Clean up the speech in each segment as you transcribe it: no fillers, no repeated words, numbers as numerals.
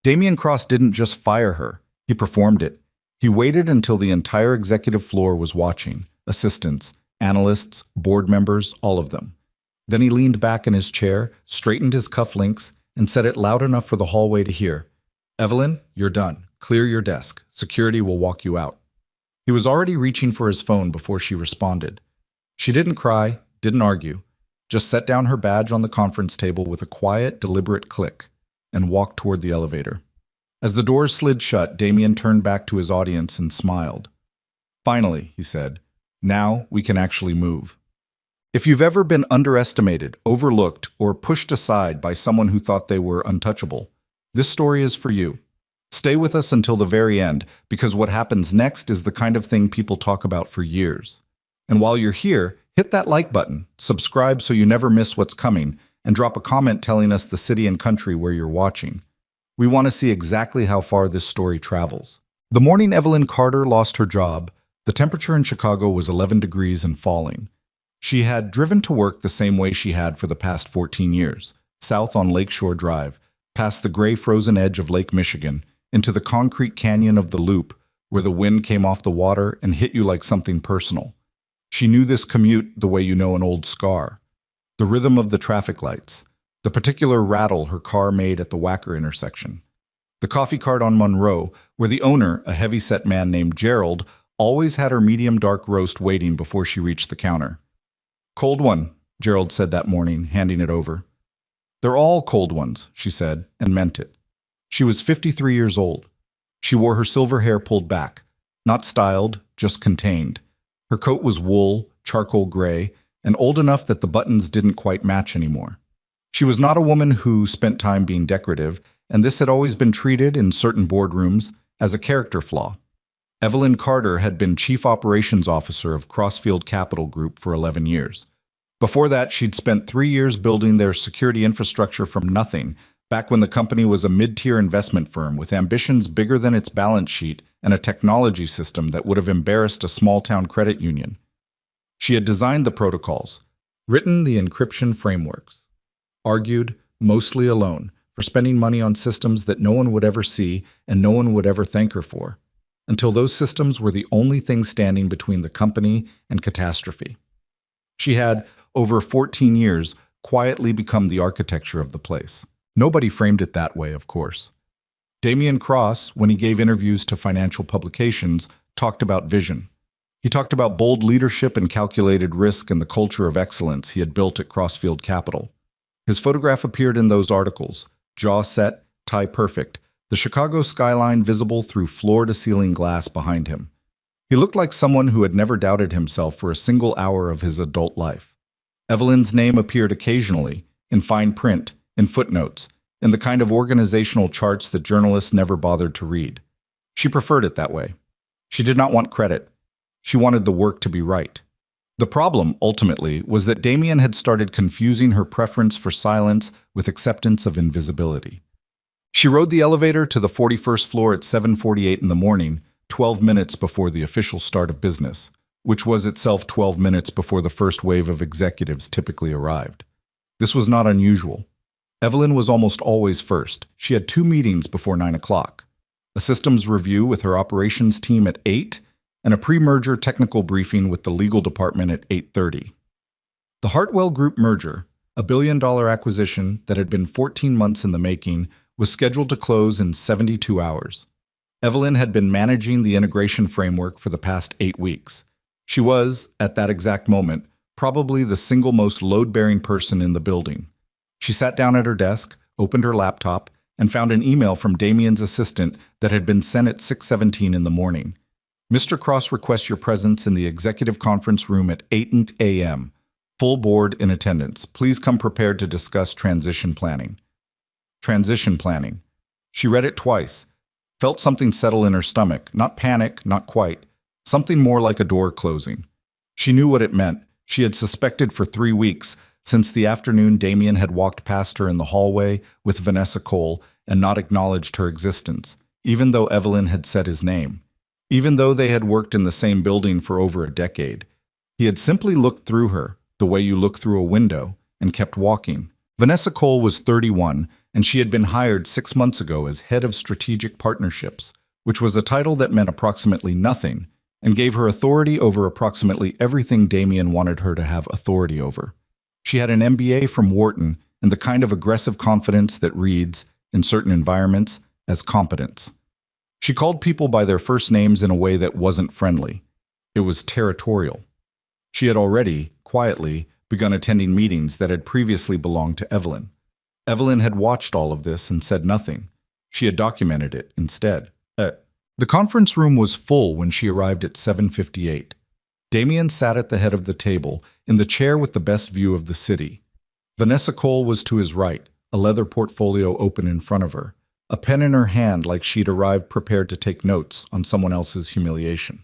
Damian Cross didn't just fire her, he performed it. He waited until the entire executive floor was watching, assistants, analysts, board members, all of them. Then he leaned back in his chair, straightened his cufflinks, and said it loud enough for the hallway to hear. "Evelyn, you're done. Clear your desk. Security will walk you out." He was already reaching for his phone before she responded. She didn't cry, didn't argue, just set down her badge on the conference table with a quiet, deliberate click and walked toward the elevator. As the doors slid shut, Damian turned back to his audience and smiled. "Finally," he said, "now we can actually move." If you've ever been underestimated, overlooked, or pushed aside by someone who thought they were untouchable, this story is for you. Stay with us until the very end, because what happens next is the kind of thing people talk about for years. And while you're here, hit that like button, subscribe so you never miss what's coming, and drop a comment telling us the city and country where you're watching. We want to see exactly how far this story travels. The morning Evelyn Carter lost her job, the temperature in Chicago was 11 degrees and falling. She had driven to work the same way she had for the past 14 years, south on Lakeshore Drive, past the gray frozen edge of Lake Michigan, into the concrete canyon of the Loop, where the wind came off the water and hit you like something personal. She knew this commute the way you know an old scar. The rhythm of the traffic lights, the particular rattle her car made at the Wacker intersection. The coffee cart on Monroe, where the owner, a heavy-set man named Gerald, always had her medium-dark roast waiting before she reached the counter. "Cold one," Gerald said that morning, handing it over. "They're all cold ones," she said, and meant it. She was 53 years old. She wore her silver hair pulled back, not styled, just contained. Her coat was wool, charcoal gray, and old enough that the buttons didn't quite match anymore. She was not a woman who spent time being decorative, and this had always been treated in certain boardrooms as a character flaw. Evelyn Carter had been Chief Operations Officer of Crossfield Capital Group for 11 years. Before that, she'd spent 3 years building their security infrastructure from nothing, back when the company was a mid-tier investment firm with ambitions bigger than its balance sheet and a technology system that would have embarrassed a small-town credit union. She had designed the protocols, written the encryption frameworks, argued, mostly alone, for spending money on systems that no one would ever see and no one would ever thank her for, until those systems were the only thing standing between the company and catastrophe. She had, over 14 years, quietly become the architecture of the place. Nobody framed it that way, of course. Damian Cross, when he gave interviews to financial publications, talked about vision. He talked about bold leadership and calculated risk and the culture of excellence he had built at Crossfield Capital. His photograph appeared in those articles, jaw set, tie perfect, the Chicago skyline visible through floor-to-ceiling glass behind him. He looked like someone who had never doubted himself for a single hour of his adult life. Evelyn's name appeared occasionally, in fine print, in footnotes, in the kind of organizational charts that journalists never bothered to read. She preferred it that way. She did not want credit. She wanted the work to be right. The problem, ultimately, was that Damian had started confusing her preference for silence with acceptance of invisibility. She rode the elevator to the 41st floor at 7:48 in the morning, 12 minutes before the official start of business, which was itself 12 minutes before the first wave of executives typically arrived. This was not unusual. Evelyn was almost always first. She had 2 meetings before 9 o'clock. A systems review with her operations team at 8, and a pre-merger technical briefing with the legal department at 8:30. The Hartwell Group merger, a billion-dollar acquisition that had been 14 months in the making, was scheduled to close in 72 hours. Evelyn had been managing the integration framework for the past 8 weeks. She was, at that exact moment, probably the single most load-bearing person in the building. She sat down at her desk, opened her laptop, and found an email from Damian's assistant that had been sent at 6:17 in the morning. "Mr. Cross requests your presence in the executive conference room at 8 a.m. Full board in attendance. Please come prepared to discuss transition planning." Transition planning. She read it twice, felt something settle in her stomach, not panic, not quite, something more like a door closing. She knew what it meant. She had suspected for 3 weeks, since the afternoon Damian had walked past her in the hallway with Vanessa Cole and not acknowledged her existence, even though Evelyn had said his name. Even though they had worked in the same building for over a decade. He had simply looked through her, the way you look through a window, and kept walking. Vanessa Cole was 31, and she had been hired 6 months ago as head of strategic partnerships, which was a title that meant approximately nothing and gave her authority over approximately everything Damien wanted her to have authority over. She had an MBA from Wharton and the kind of aggressive confidence that reads, in certain environments, as competence. She called people by their first names in a way that wasn't friendly. It was territorial. She had already, quietly, begun attending meetings that had previously belonged to Evelyn. Evelyn had watched all of this and said nothing. She had documented it instead. The conference room was full when she arrived at 7:58. Damien sat at the head of the table, in the chair with the best view of the city. Vanessa Cole was to his right, a leather portfolio open in front of her, a pen in her hand like she'd arrived prepared to take notes on someone else's humiliation.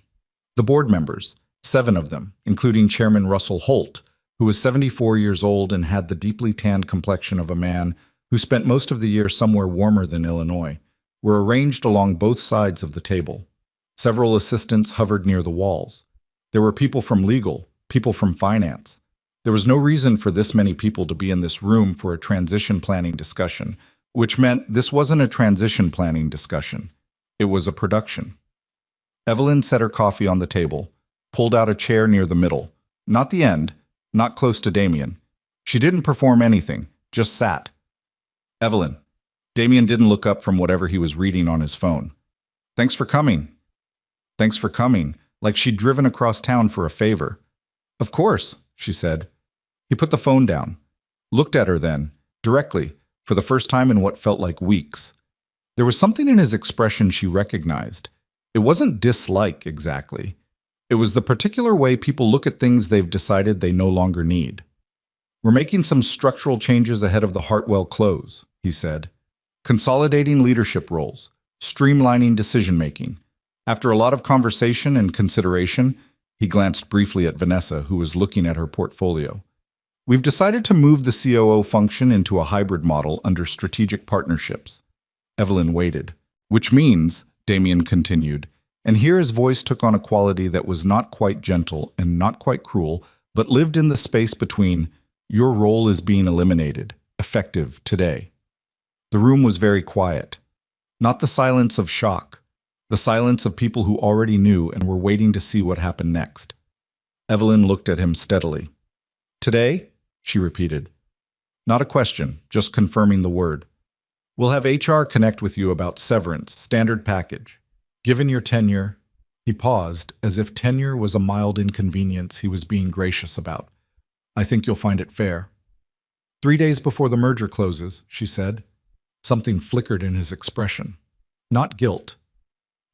The board members, 7 of them, including Chairman Russell Holt, who was 74 years old and had the deeply tanned complexion of a man who spent most of the year somewhere warmer than Illinois, were arranged along both sides of the table. Several assistants hovered near the walls. There were people from legal, people from finance. There was no reason for this many people to be in this room for a transition planning discussion, which meant this wasn't a transition planning discussion. It was a production. Evelyn set her coffee on the table, pulled out a chair near the middle, not the end, not close to Damien. She didn't perform anything, just sat. Evelyn. Damien didn't look up from whatever he was reading on his phone. Thanks for coming. Thanks for coming, like she'd driven across town for a favor. Of course, she said. He put the phone down, looked at her then, directly, for the first time in what felt like weeks. There was something in his expression she recognized. It wasn't dislike, exactly. It was the particular way people look at things they've decided they no longer need. We're making some structural changes ahead of the Hartwell close, he said. Consolidating leadership roles, streamlining decision-making. After a lot of conversation and consideration, he glanced briefly at Vanessa, who was looking at her portfolio. We've decided to move the COO function into a hybrid model under strategic partnerships. Evelyn waited. Which means, Damien continued, and here his voice took on a quality that was not quite gentle and not quite cruel, but lived in the space between, your role is being eliminated, effective today. The room was very quiet. Not the silence of shock, the silence of people who already knew and were waiting to see what happened next. Evelyn looked at him steadily. Today? She repeated. Not a question, just confirming the word. We'll have HR connect with you about severance, standard package. Given your tenure, he paused, as if tenure was a mild inconvenience he was being gracious about. I think you'll find it fair. 3 days before the merger closes, she said. Something flickered in his expression. Not guilt.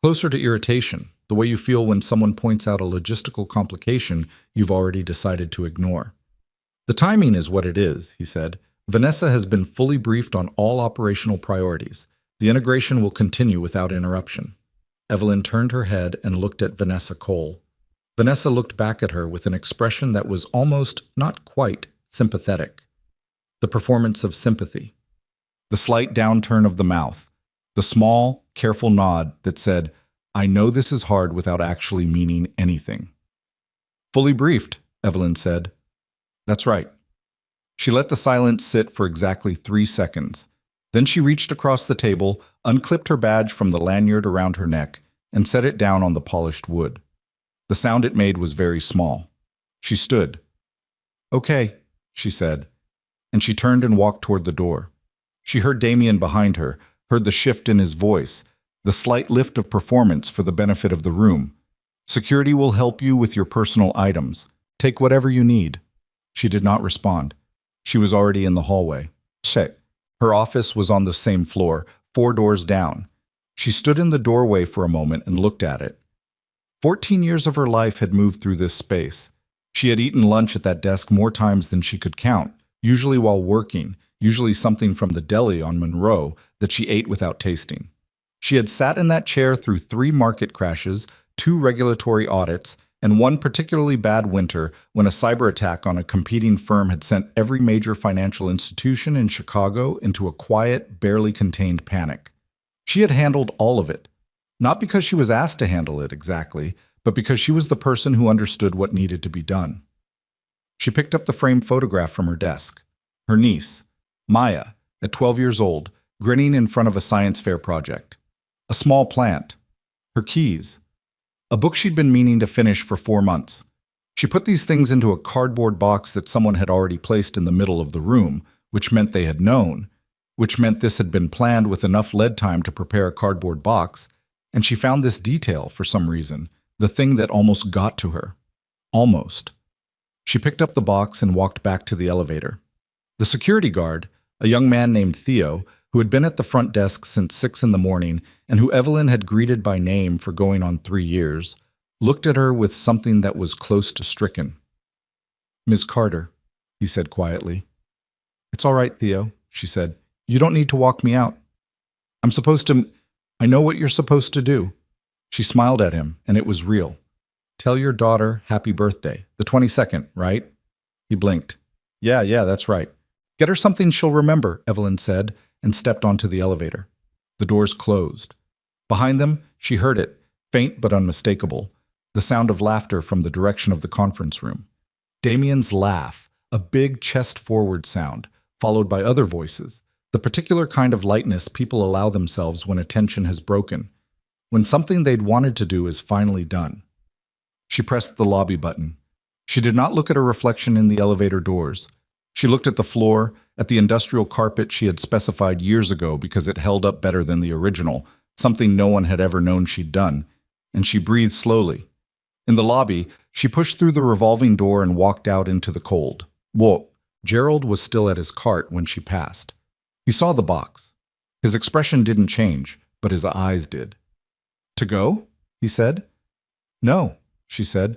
Closer to irritation, the way you feel when someone points out a logistical complication you've already decided to ignore. The timing is what it is, he said. Vanessa has been fully briefed on all operational priorities. The integration will continue without interruption. Evelyn turned her head and looked at Vanessa Cole. Vanessa looked back at her with an expression that was almost, not quite, sympathetic. The performance of sympathy. The slight downturn of the mouth. The small, careful nod that said, I know this is hard without actually meaning anything. Fully briefed, Evelyn said. That's right. She let the silence sit for exactly 3 seconds. Then she reached across the table, unclipped her badge from the lanyard around her neck, and set it down on the polished wood. The sound it made was very small. She stood. Okay, she said, and she turned and walked toward the door. She heard Damien behind her, heard the shift in his voice, the slight lift of performance for the benefit of the room. Security will help you with your personal items. Take whatever you need. She did not respond. She was already in the hallway. Shit. Her office was on the same floor, 4 doors down. She stood in the doorway for a moment and looked at it. 14 years of her life had moved through this space. She had eaten lunch at that desk more times than she could count, usually while working, usually something from the deli on Monroe that she ate without tasting. She had sat in that chair through 3 market crashes, 2 regulatory audits, and 1 particularly bad winter when a cyber attack on a competing firm had sent every major financial institution in Chicago into a quiet, barely contained panic. She had handled all of it, not because she was asked to handle it exactly, but because she was the person who understood what needed to be done. She picked up the framed photograph from her desk. Her niece, Maya, at 12 years old, grinning in front of a science fair project. A small plant. Her keys. A book she'd been meaning to finish for 4 months. She put these things into a cardboard box that someone had already placed in the middle of the room, which meant they had known, which meant this had been planned with enough lead time to prepare a cardboard box, and she found this detail for some reason, the thing that almost got to her. Almost. She picked up the box and walked back to the elevator. The security guard, a young man named Theo, who had been at the front desk since 6 in the morning and who Evelyn had greeted by name for going on 3 years, looked at her with something that was close to stricken. "Ms. Carter," he said quietly. "It's all right, Theo," she said. "You don't need to walk me out. I know what you're supposed to do." She smiled at him, and it was real. "Tell your daughter happy birthday. The 22nd, right?" He blinked. Yeah, that's right." "Get her something she'll remember," Evelyn said, and stepped onto the elevator. The doors closed. Behind them, she heard it, faint but unmistakable, the sound of laughter from the direction of the conference room. Damien's laugh, a big chest-forward sound, followed by other voices, the particular kind of lightness people allow themselves when attention has broken, when something they'd wanted to do is finally done. She pressed the lobby button. She did not look at her reflection in the elevator doors. She looked at the floor, at the industrial carpet she had specified years ago because it held up better than the original, something no one had ever known she'd done, and she breathed slowly. In the lobby, she pushed through the revolving door and walked out into the cold. Whoa! Gerald was still at his cart when she passed. He saw the box. His expression didn't change, but his eyes did. "To go?" he said. "No," she said.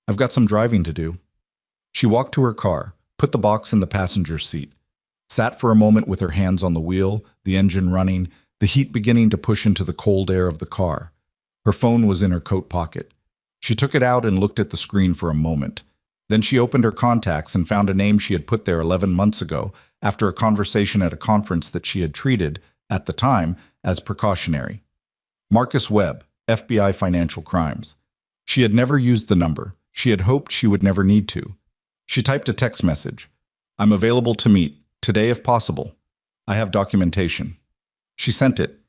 "I've got some driving to do." She walked to her car, put the box in the passenger seat, sat for a moment with her hands on the wheel, the engine running, the heat beginning to push into the cold air of the car. Her phone was in her coat pocket. She took it out and looked at the screen for a moment. Then she opened her contacts and found a name she had put there 11 months ago after a conversation at a conference that she had treated, at the time, as precautionary. Marcus Webb, FBI Financial Crimes. She had never used the number. She had hoped she would never need to. She typed a text message. "I'm available to meet, today if possible. I have documentation." She sent it,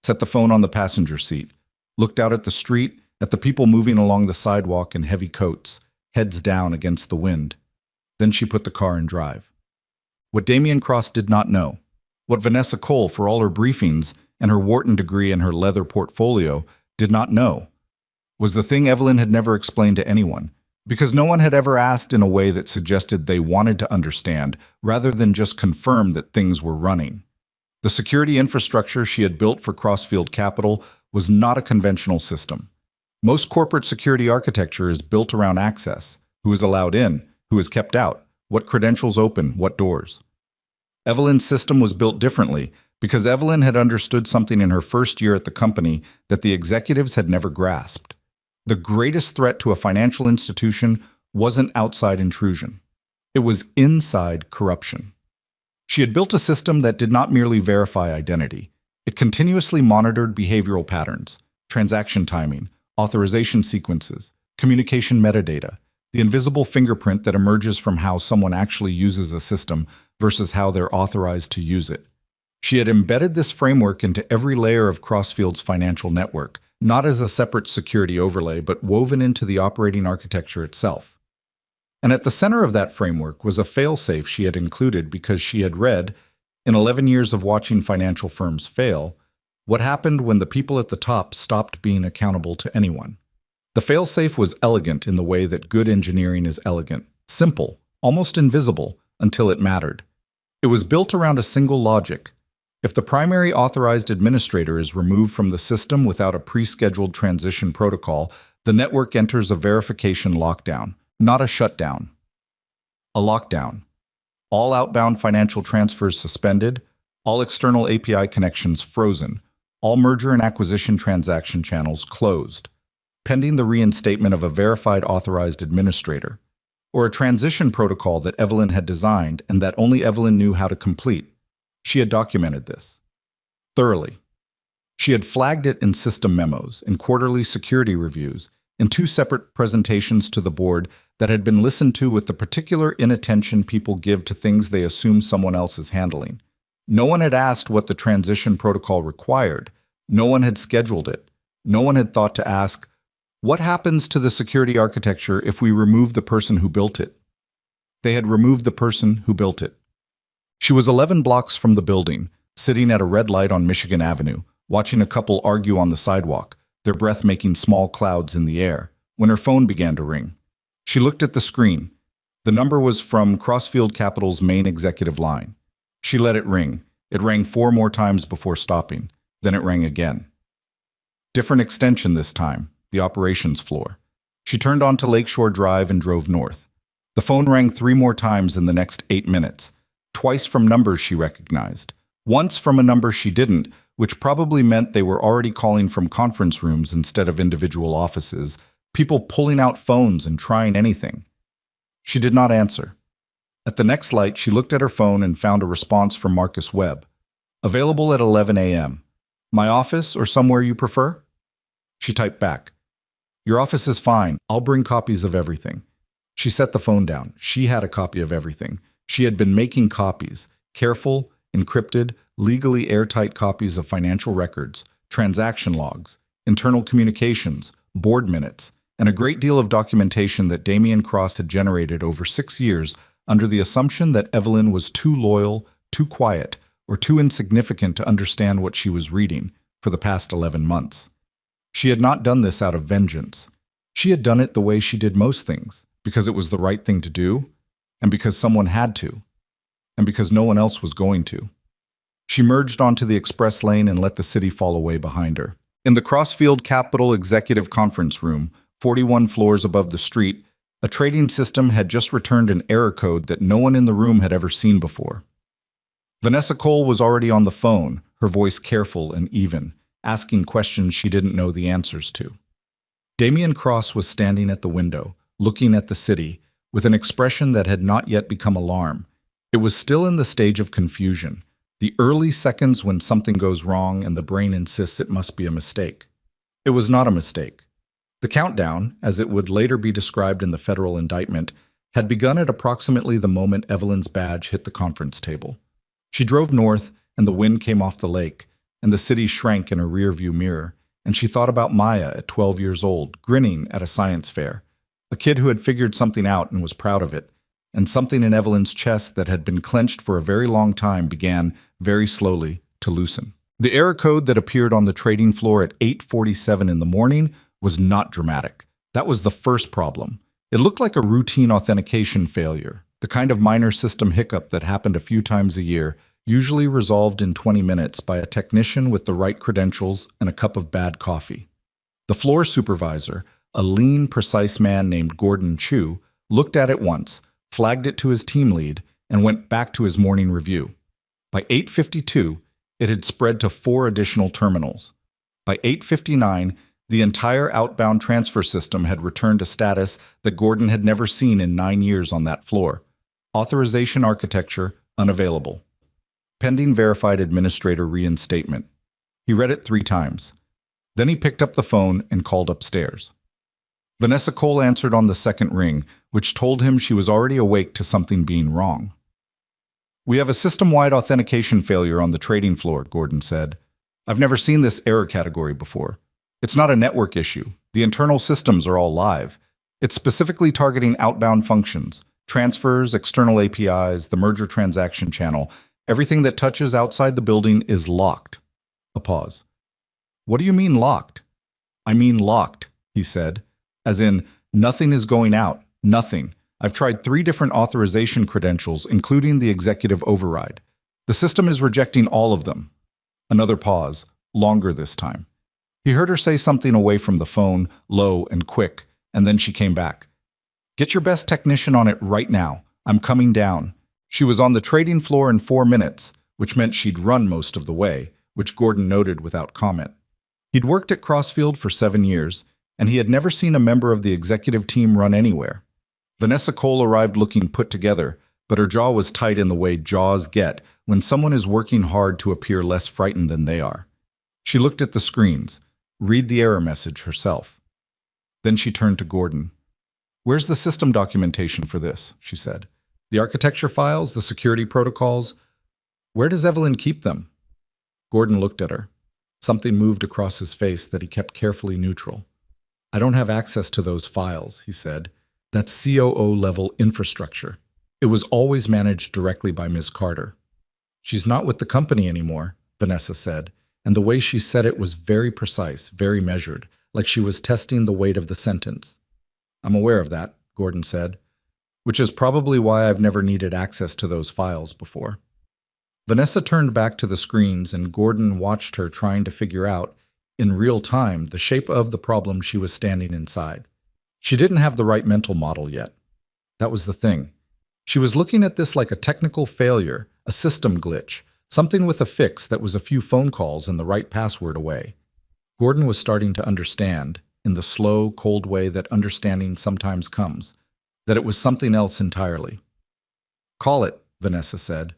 set the phone on the passenger seat, looked out at the street, at the people moving along the sidewalk in heavy coats, heads down against the wind. Then she put the car in drive. What Damien Cross did not know, what Vanessa Cole, for all her briefings and her Wharton degree and her leather portfolio, did not know, was the thing Evelyn had never explained to anyone, because no one had ever asked in a way that suggested they wanted to understand, rather than just confirm that things were running. The security infrastructure she had built for Crossfield Capital was not a conventional system. Most corporate security architecture is built around access, who is allowed in, who is kept out, what credentials open, what doors. Evelyn's system was built differently because Evelyn had understood something in her first year at the company that the executives had never grasped. The greatest threat to a financial institution wasn't outside intrusion. It was inside corruption. She had built a system that did not merely verify identity. It continuously monitored behavioral patterns, transaction timing, authorization sequences, communication metadata, the invisible fingerprint that emerges from how someone actually uses a system versus how they're authorized to use it. She had embedded this framework into every layer of Crossfield's financial network, not as a separate security overlay, but woven into the operating architecture itself. And at the center of that framework was a failsafe she had included because she had read, in 11 years of watching financial firms fail, what happened when the people at the top stopped being accountable to anyone. The failsafe was elegant in the way that good engineering is elegant, simple, almost invisible, until it mattered. It was built around a single logic. If the primary authorized administrator is removed from the system without a pre-scheduled transition protocol, the network enters a verification lockdown, not a shutdown. A lockdown. All outbound financial transfers suspended, all external API connections frozen, all merger and acquisition transaction channels closed, pending the reinstatement of a verified authorized administrator, or a transition protocol that Evelyn had designed and that only Evelyn knew how to complete. She had documented this thoroughly. She had flagged it in system memos, in quarterly security reviews, in 2 separate presentations to the board that had been listened to with the particular inattention people give to things they assume someone else is handling. No one had asked what the transition protocol required. No one had scheduled it. No one had thought to ask, what happens to the security architecture if we remove the person who built it? They had removed the person who built it. She was 11 blocks from the building, sitting at a red light on Michigan Avenue, watching a couple argue on the sidewalk, their breath making small clouds in the air, when her phone began to ring. She looked at the screen. The number was from Crossfield Capital's main executive line. She let it ring. It rang 4 more times before stopping. Then it rang again. Different extension this time, the operations floor. She turned onto Lakeshore Drive and drove north. The phone rang 3 more times in the next 8 minutes, twice from numbers she recognized, once from a number she didn't, which probably meant they were already calling from conference rooms instead of individual offices, people pulling out phones and trying anything. She did not answer. At the next light, she looked at her phone and found a response from Marcus Webb. Available at 11 a.m. My office or somewhere you prefer? She typed back. Your office is fine. I'll bring copies of everything. She set the phone down. She had a copy of everything. She had been making copies, careful, encrypted, legally airtight copies of financial records, transaction logs, internal communications, board minutes, and a great deal of documentation that Damian Cross had generated over 6 years under the assumption that Evelyn was too loyal, too quiet, or too insignificant to understand what she was reading for the past 11 months. She had not done this out of vengeance. She had done it the way she did most things, because it was the right thing to do, and because someone had to, and because no one else was going to. She merged onto the express lane and let the city fall away behind her. In the Crossfield Capital Executive Conference Room, 41 floors above the street, a trading system had just returned an error code that no one in the room had ever seen before. Vanessa Cole was already on the phone, her voice careful and even, asking questions she didn't know the answers to. Damian Cross was standing at the window, looking at the city, with an expression that had not yet become alarm. It was still in the stage of confusion, the early seconds when something goes wrong and the brain insists it must be a mistake. It was not a mistake. The countdown, as it would later be described in the federal indictment, had begun at approximately the moment Evelyn's badge hit the conference table. She drove north, and the wind came off the lake, and the city shrank in her rearview mirror, and she thought about Maya at 12 years old, grinning at a science fair, a kid who had figured something out and was proud of it, and something in Evelyn's chest that had been clenched for a very long time began, very slowly, to loosen. The error code that appeared on the trading floor at 8:47 in the morning was not dramatic. That was the first problem. It looked like a routine authentication failure, the kind of minor system hiccup that happened a few times a year, usually resolved in 20 minutes by a technician with the right credentials and a cup of bad coffee. The floor supervisor, a lean, precise man named Gordon Chu, looked at it once, flagged it to his team lead, and went back to his morning review. By 8:52, it had spread to 4 additional terminals. By 8:59, the entire outbound transfer system had returned a status that Gordon had never seen in 9 years on that floor. Authorization architecture unavailable. Pending verified administrator reinstatement. He read it 3 times. Then he picked up the phone and called upstairs. Vanessa Cole answered on the second ring, which told him she was already awake to something being wrong. We have a system-wide authentication failure on the trading floor, Gordon said. I've never seen this error category before. It's not a network issue. The internal systems are all live. It's specifically targeting outbound functions, transfers, external APIs, the merger transaction channel. Everything that touches outside the building is locked. A pause. What do you mean locked? I mean locked, he said. As in, nothing is going out. Nothing. I've tried 3 different authorization credentials, including the executive override. The system is rejecting all of them. Another pause, longer this time. He heard her say something away from the phone, low and quick, and then she came back. Get your best technician on it right now. I'm coming down. She was on the trading floor in 4 minutes, which meant she'd run most of the way, which Gordon noted without comment. He'd worked at Crossfield for 7 years, and he had never seen a member of the executive team run anywhere. Vanessa Cole arrived looking put together, but her jaw was tight in the way jaws get when someone is working hard to appear less frightened than they are. She looked at the screens, read the error message herself. Then she turned to Gordon. Where's the system documentation for this? She said. The architecture files, the security protocols? Where does Evelyn keep them? Gordon looked at her. Something moved across his face that he kept carefully neutral. I don't have access to those files, he said. That's COO-level infrastructure. It was always managed directly by Ms. Carter. She's not with the company anymore, Vanessa said, and the way she said it was very precise, very measured, like she was testing the weight of the sentence. I'm aware of that, Gordon said, which is probably why I've never needed access to those files before. Vanessa turned back to the screens and Gordon watched her trying to figure out, in real time, the shape of the problem she was standing inside. She didn't have the right mental model yet. That was the thing. She was looking at this like a technical failure, a system glitch, something with a fix that was a few phone calls and the right password away. Gordon was starting to understand, in the slow, cold way that understanding sometimes comes, that it was something else entirely. Call it, Vanessa said.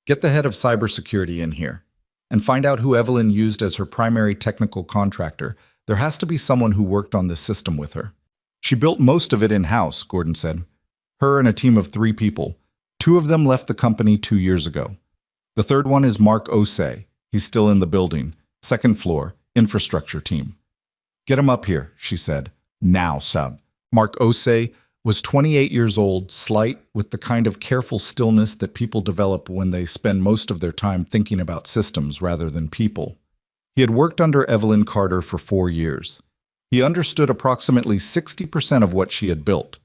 Get the head of cybersecurity in here, and find out who Evelyn used as her primary technical contractor. There has to be someone who worked on this system with her. She built most of it in-house, Gordon said. Her and a team of 3 people. 2 of them left the company 2 years ago. The third one is Mark Osei. He's still in the building. 2nd floor, infrastructure team. Get him up here, she said. Now, sub. Mark Osei was 28 years old, slight, with the kind of careful stillness that people develop when they spend most of their time thinking about systems rather than people. He had worked under Evelyn Carter for 4 years. He understood approximately 60% of what she had built.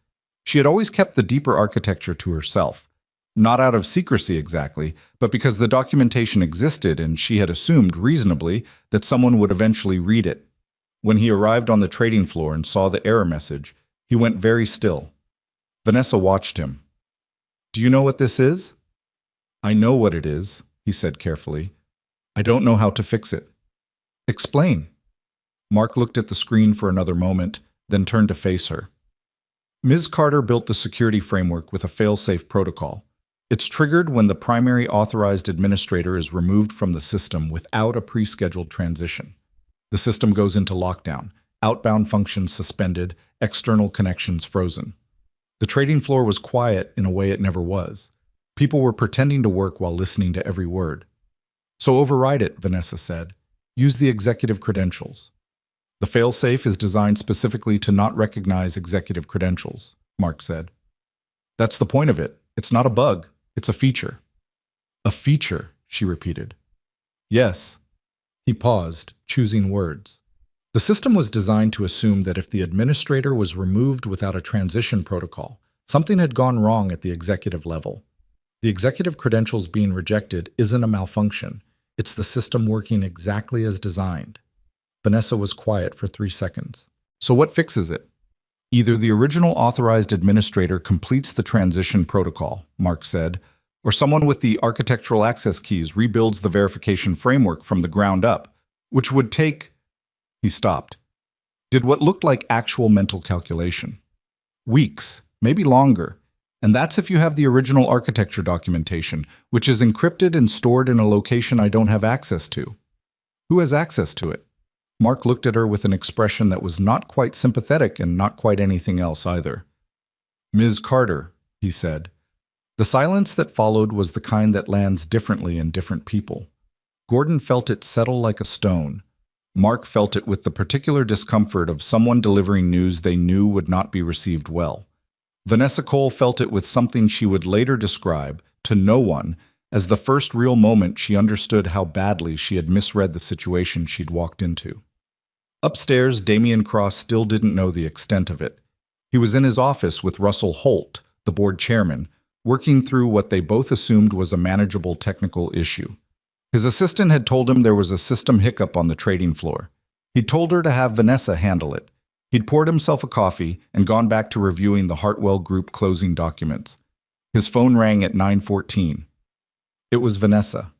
She had always kept the deeper architecture to herself. Not out of secrecy exactly, but because the documentation existed and she had assumed reasonably that someone would eventually read it. When he arrived on the trading floor and saw the error message, he went very still. Vanessa watched him. Do you know what this is? I know what it is, he said carefully. I don't know how to fix it. Explain. Mark looked at the screen for another moment, then turned to face her. Ms. Carter built the security framework with a fail-safe protocol. It's triggered when the primary authorized administrator is removed from the system without a pre-scheduled transition. The system goes into lockdown, outbound functions suspended, external connections frozen. The trading floor was quiet in a way it never was. People were pretending to work while listening to every word. So override it, Vanessa said. Use the executive credentials. The fail-safe is designed specifically to not recognize executive credentials, Mark said. That's the point of it. It's not a bug. It's a feature. A feature, she repeated. Yes. He paused, choosing words. The system was designed to assume that if the administrator was removed without a transition protocol, something had gone wrong at the executive level. The executive credentials being rejected isn't a malfunction. It's the system working exactly as designed. Vanessa was quiet for 3 seconds. So what fixes it? Either the original authorized administrator completes the transition protocol, Mark said, or someone with the architectural access keys rebuilds the verification framework from the ground up, which would take... He stopped. Did what looked like actual mental calculation. Weeks, maybe longer. And that's if you have the original architecture documentation, which is encrypted and stored in a location I don't have access to. Who has access to it? Mark looked at her with an expression that was not quite sympathetic and not quite anything else either. Ms. Carter, he said. The silence that followed was the kind that lands differently in different people. Gordon felt it settle like a stone. Mark felt it with the particular discomfort of someone delivering news they knew would not be received well. Vanessa Cole felt it with something she would later describe, to no one, as the first real moment she understood how badly she had misread the situation she'd walked into. Upstairs, Damian Cross still didn't know the extent of it. He was in his office with Russell Holt, the board chairman, working through what they both assumed was a manageable technical issue. His assistant had told him there was a system hiccup on the trading floor. He'd told her to have Vanessa handle it. He'd poured himself a coffee and gone back to reviewing the Hartwell Group closing documents. His phone rang at 9:14. It was Vanessa.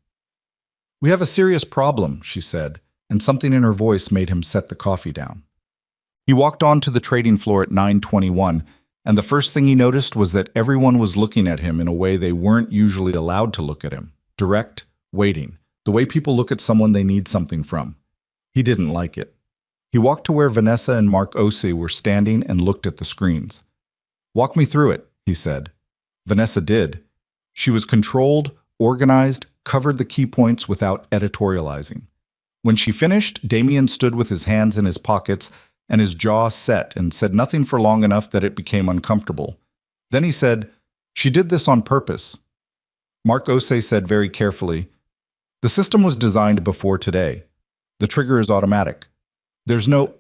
We have a serious problem, she said, and something in her voice made him set the coffee down. He walked on to the trading floor at 9:21, and the first thing he noticed was that everyone was looking at him in a way they weren't usually allowed to look at him. Direct, waiting, the way people look at someone they need something from. He didn't like it. He walked to where Vanessa and Mark Osei were standing and looked at the screens. Walk me through it, he said. Vanessa did. She was controlled, organized, covered the key points without editorializing. When she finished, Damien stood with his hands in his pockets and his jaw set and said nothing for long enough that it became uncomfortable. Then he said, "She did this on purpose." Mark Osei said very carefully, "The system was designed before today. The trigger is automatic. There's no—"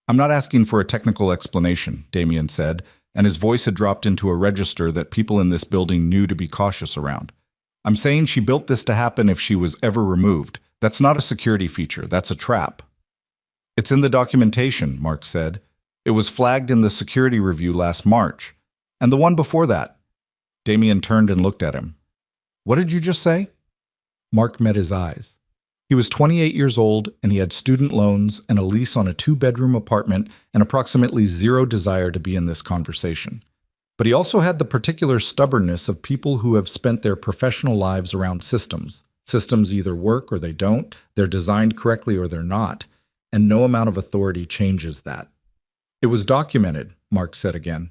"I'm not asking for a technical explanation," Damien said, and his voice had dropped into a register that people in this building knew to be cautious around. "I'm saying she built this to happen if she was ever removed. That's not a security feature, that's a trap." "It's in the documentation," Mark said. "It was flagged in the security review last March. And the one before that." Damien turned and looked at him. "What did you just say?" Mark met his eyes. He was 28 years old, and he had student loans and a lease on a 2-bedroom apartment and approximately zero desire to be in this conversation. But he also had the particular stubbornness of people who have spent their professional lives around systems. Systems either work or they don't, they're designed correctly or they're not, and no amount of authority changes that. "It was documented," Mark said again.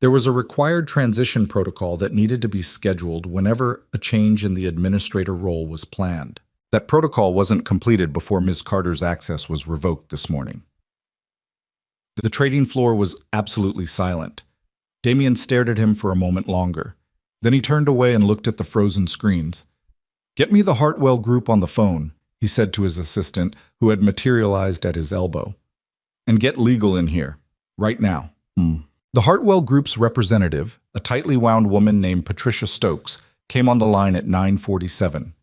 "There was a required transition protocol that needed to be scheduled whenever a change in the administrator role was planned. That protocol wasn't completed before Ms. Carter's access was revoked this morning." The trading floor was absolutely silent. Damien stared at him for a moment longer. Then he turned away and looked at the frozen screens. "Get me the Hartwell Group on the phone," he said to his assistant, who had materialized at his elbow. "And get legal in here, right now." The Hartwell Group's representative, a tightly wound woman named Patricia Stokes, came on the line at 9:47.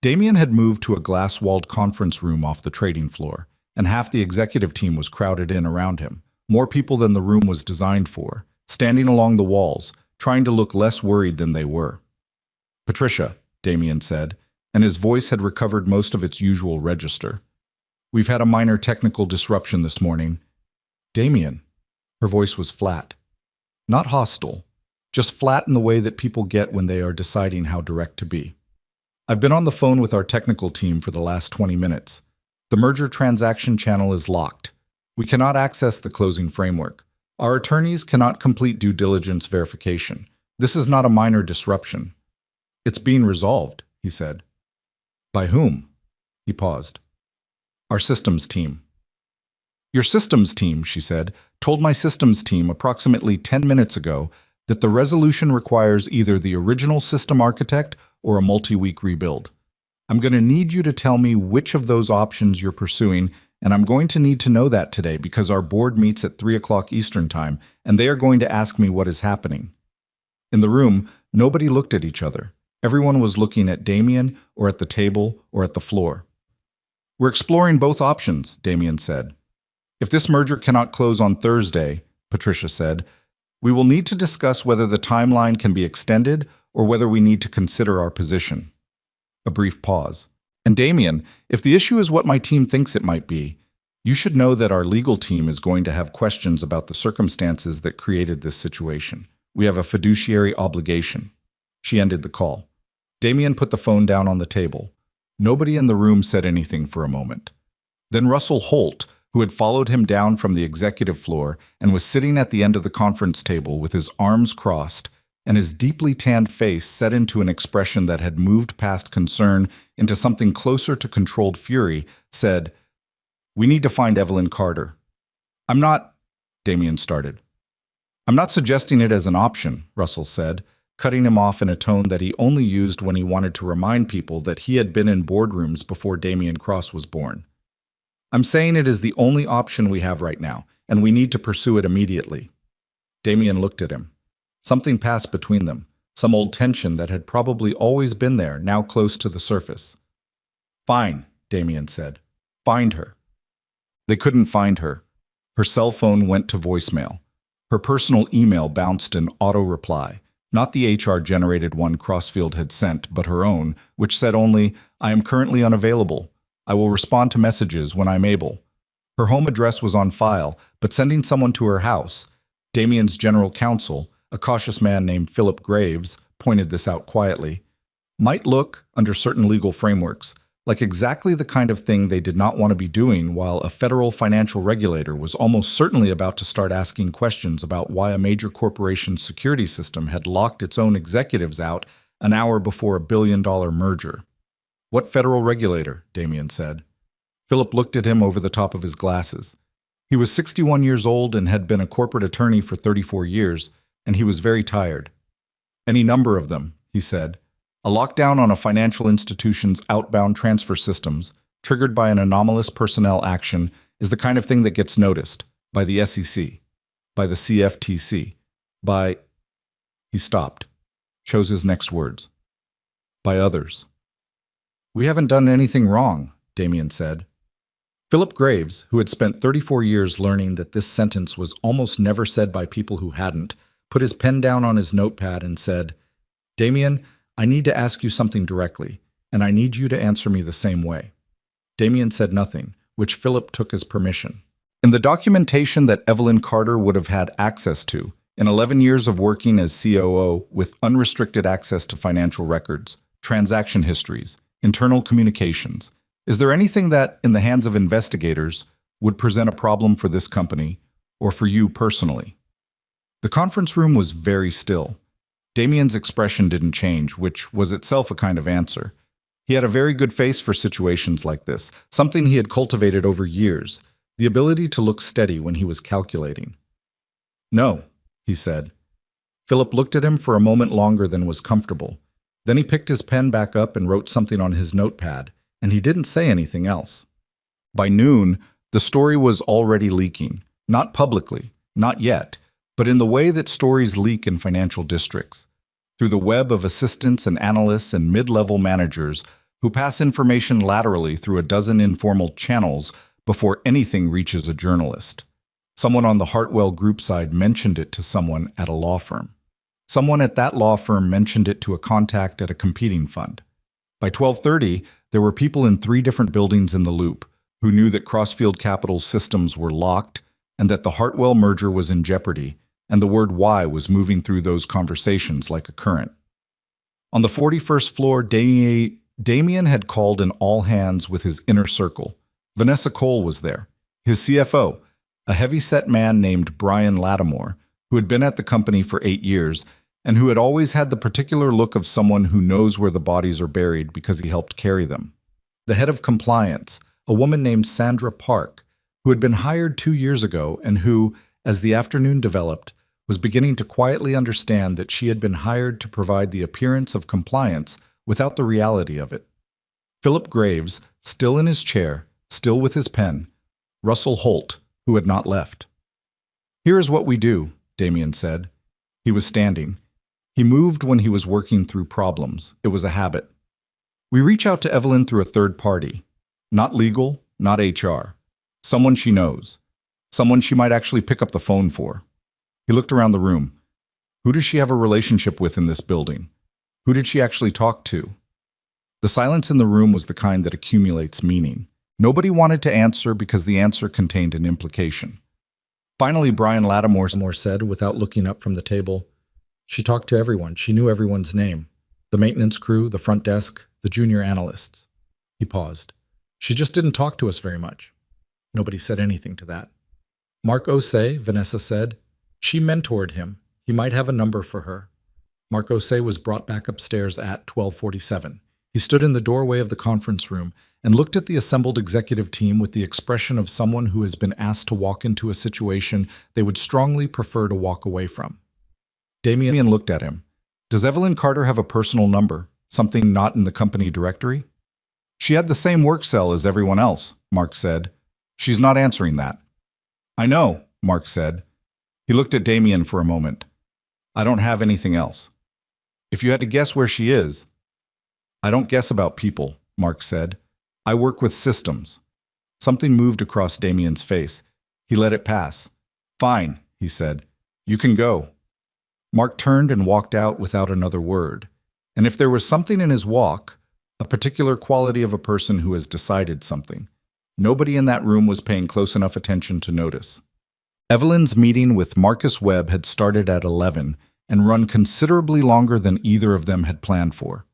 Damien had moved to a glass-walled conference room off the trading floor, and half the executive team was crowded in around him, more people than the room was designed for, standing along the walls, trying to look less worried than they were. "Patricia," Damien said, and his voice had recovered most of its usual register. "We've had a minor technical disruption this morning." "Damien." Her voice was flat. Not hostile, just flat in the way that people get when they are deciding how direct to be. "I've been on the phone with our technical team for the last 20 minutes. The merger transaction channel is locked. We cannot access the closing framework. Our attorneys cannot complete due diligence verification. This is not a minor disruption." "It's being resolved," he said. "By whom?" He paused. "Our systems team." "Your systems team," she said, "told my systems team approximately 10 minutes ago that the resolution requires either the original system architect or a multi-week rebuild. I'm going to need you to tell me which of those options you're pursuing, and I'm going to need to know that today because our board meets at 3 o'clock Eastern Time, and they are going to ask me what is happening." In the room, nobody looked at each other. Everyone was looking at Damien or at the table or at the floor. "We're exploring both options," Damien said. "If this merger cannot close on Thursday," Patricia said, "we will need to discuss whether the timeline can be extended or whether we need to consider our position." A brief pause. "And Damien, if the issue is what my team thinks it might be, you should know that our legal team is going to have questions about the circumstances that created this situation. We have a fiduciary obligation." She ended the call. Damien put the phone down on the table. Nobody in the room said anything for a moment. Then Russell Holt, who had followed him down from the executive floor and was sitting at the end of the conference table with his arms crossed and his deeply tanned face set into an expression that had moved past concern into something closer to controlled fury, said, "We need to find Evelyn Carter." "I'm not," Damien started. "I'm not suggesting it as an option," Russell said, cutting him off in a tone that he only used when he wanted to remind people that he had been in boardrooms before Damien Cross was born. "I'm saying it is the only option we have right now, and we need to pursue it immediately." Damien looked at him. Something passed between them, some old tension that had probably always been there, now close to the surface. "Fine," Damien said. "Find her." They couldn't find her. Her cell phone went to voicemail. Her personal email bounced an auto-reply, not the HR-generated one Crossfield had sent, but her own, which said only, "I am currently unavailable. I will respond to messages when I'm able." Her home address was on file, but sending someone to her house, Damien's general counsel, a cautious man named Philip Graves, pointed this out quietly, might look, under certain legal frameworks, like exactly the kind of thing they did not want to be doing while a federal financial regulator was almost certainly about to start asking questions about why a major corporation's security system had locked its own executives out an hour before a billion-dollar merger. What federal regulator? Damien said. Philip looked at him over the top of his glasses. He was 61 years old and had been a corporate attorney for 34 years, and he was very tired. Any number of them, he said. A lockdown on a financial institution's outbound transfer systems, triggered by an anomalous personnel action, is the kind of thing that gets noticed by the SEC, by the CFTC, by... He stopped, chose his next words. By others. We haven't done anything wrong, Damien said. Philip Graves, who had spent 34 years learning that this sentence was almost never said by people who hadn't, put his pen down on his notepad and said, Damien, I need to ask you something directly, and I need you to answer me the same way. Damien said nothing, which Philip took as permission. In the documentation that Evelyn Carter would have had access to, in 11 years of working as COO with unrestricted access to financial records, transaction histories, internal communications, is there anything that, in the hands of investigators, would present a problem for this company, or for you personally? The conference room was very still. Damien's expression didn't change, which was itself a kind of answer. He had a very good face for situations like this, something he had cultivated over years, the ability to look steady when he was calculating. No, he said. Philip looked at him for a moment longer than was comfortable. Then he picked his pen back up and wrote something on his notepad, and he didn't say anything else. By noon, the story was already leaking, not publicly, not yet, but in the way that stories leak in financial districts, through the web of assistants and analysts and mid-level managers who pass information laterally through a dozen informal channels before anything reaches a journalist. Someone on the Hartwell Group side mentioned it to someone at a law firm. Someone at that law firm mentioned it to a contact at a competing fund. By 12:30, there were people in 3 different buildings in the loop who knew that Crossfield Capital's systems were locked and that the Hartwell merger was in jeopardy, and the word why was moving through those conversations like a current. On the 41st floor, Damien had called an all-hands with his inner circle. Vanessa Cole was there, his CFO, a heavy-set man named Brian Lattimore, who had been at the company for 8 years and who had always had the particular look of someone who knows where the bodies are buried because he helped carry them. The head of compliance, a woman named Sandra Park, who had been hired 2 years ago and who, as the afternoon developed, was beginning to quietly understand that she had been hired to provide the appearance of compliance without the reality of it. Philip Graves, still in his chair, still with his pen, Russell Holt, who had not left. Here is what we do, Damien said. He was standing. He moved when he was working through problems. It was a habit. We reach out to Evelyn through a third party. Not legal, not HR. Someone she knows. Someone she might actually pick up the phone for. He looked around the room. Who does she have a relationship with in this building? Who did she actually talk to? The silence in the room was the kind that accumulates meaning. Nobody wanted to answer because the answer contained an implication. Finally, Brian Lattimore said, without looking up from the table, she talked to everyone. She knew everyone's name. The maintenance crew, the front desk, the junior analysts. He paused. She just didn't talk to us very much. Nobody said anything to that. Mark Osei, Vanessa said. She mentored him. He might have a number for her. Mark Osei was brought back upstairs at 12:47. He stood in the doorway of the conference room and looked at the assembled executive team with the expression of someone who has been asked to walk into a situation they would strongly prefer to walk away from. Damien looked at him. Does Evelyn Carter have a personal number, something not in the company directory? She had the same work cell as everyone else, Mark said. She's not answering that. I know, Mark said. He looked at Damien for a moment. I don't have anything else. If you had to guess where she is... I don't guess about people, Mark said. I work with systems. Something moved across Damien's face. He let it pass. Fine, he said. You can go. Mark turned and walked out without another word. And if there was something in his walk, a particular quality of a person who has decided something, nobody in that room was paying close enough attention to notice. Evelyn's meeting with Marcus Webb had started at 11 and run considerably longer than either of them had planned for.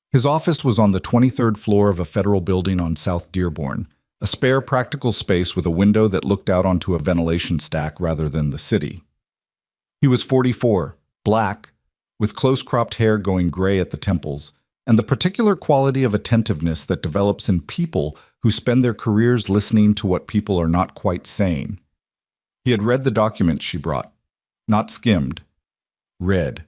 His office was on the 23rd floor of a federal building on South Dearborn, a spare practical space with a window that looked out onto a ventilation stack rather than the city. He was 44, black, with close-cropped hair going gray at the temples, and the particular quality of attentiveness that develops in people who spend their careers listening to what people are not quite saying. He had read the documents she brought, not skimmed, read,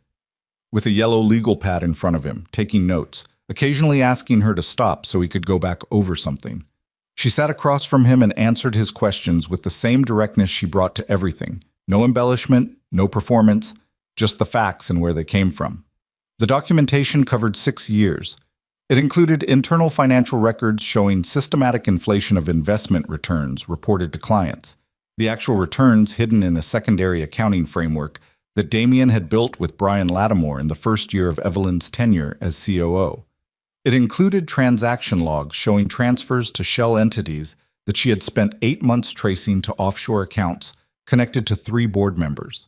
with a yellow legal pad in front of him, taking notes, occasionally asking her to stop so he could go back over something. She sat across from him and answered his questions with the same directness she brought to everything. No embellishment, no performance, just the facts and where they came from. The documentation covered 6 years. It included internal financial records showing systematic inflation of investment returns reported to clients, the actual returns hidden in a secondary accounting framework that Damien had built with Brian Lattimore in the first year of Evelyn's tenure as COO. It included transaction logs showing transfers to shell entities that she had spent 8 months tracing to offshore accounts connected to 3 board members.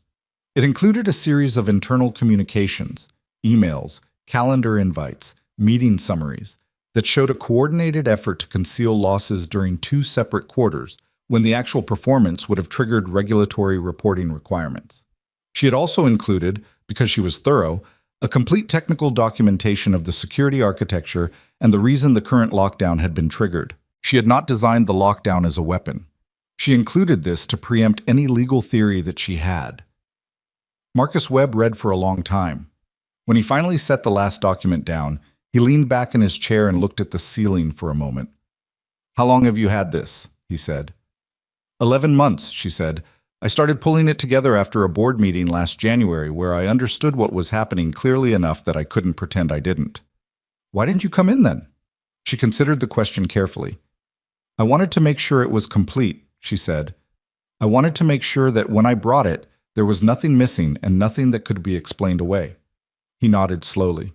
It included a series of internal communications, emails, calendar invites, meeting summaries that showed a coordinated effort to conceal losses during 2 separate quarters when the actual performance would have triggered regulatory reporting requirements. She had also included, because she was thorough, a complete technical documentation of the security architecture and the reason the current lockdown had been triggered. She had not designed the lockdown as a weapon. She included this to preempt any legal theory that she had. Marcus Webb read for a long time. When he finally set the last document down, he leaned back in his chair and looked at the ceiling for a moment. "How long have you had this?" he said. 11 months, she said. "I started pulling it together after a board meeting last January where I understood what was happening clearly enough that I couldn't pretend I didn't." "Why didn't you come in then?" She considered the question carefully. "I wanted to make sure it was complete," she said. "I wanted to make sure that when I brought it, there was nothing missing and nothing that could be explained away." He nodded slowly.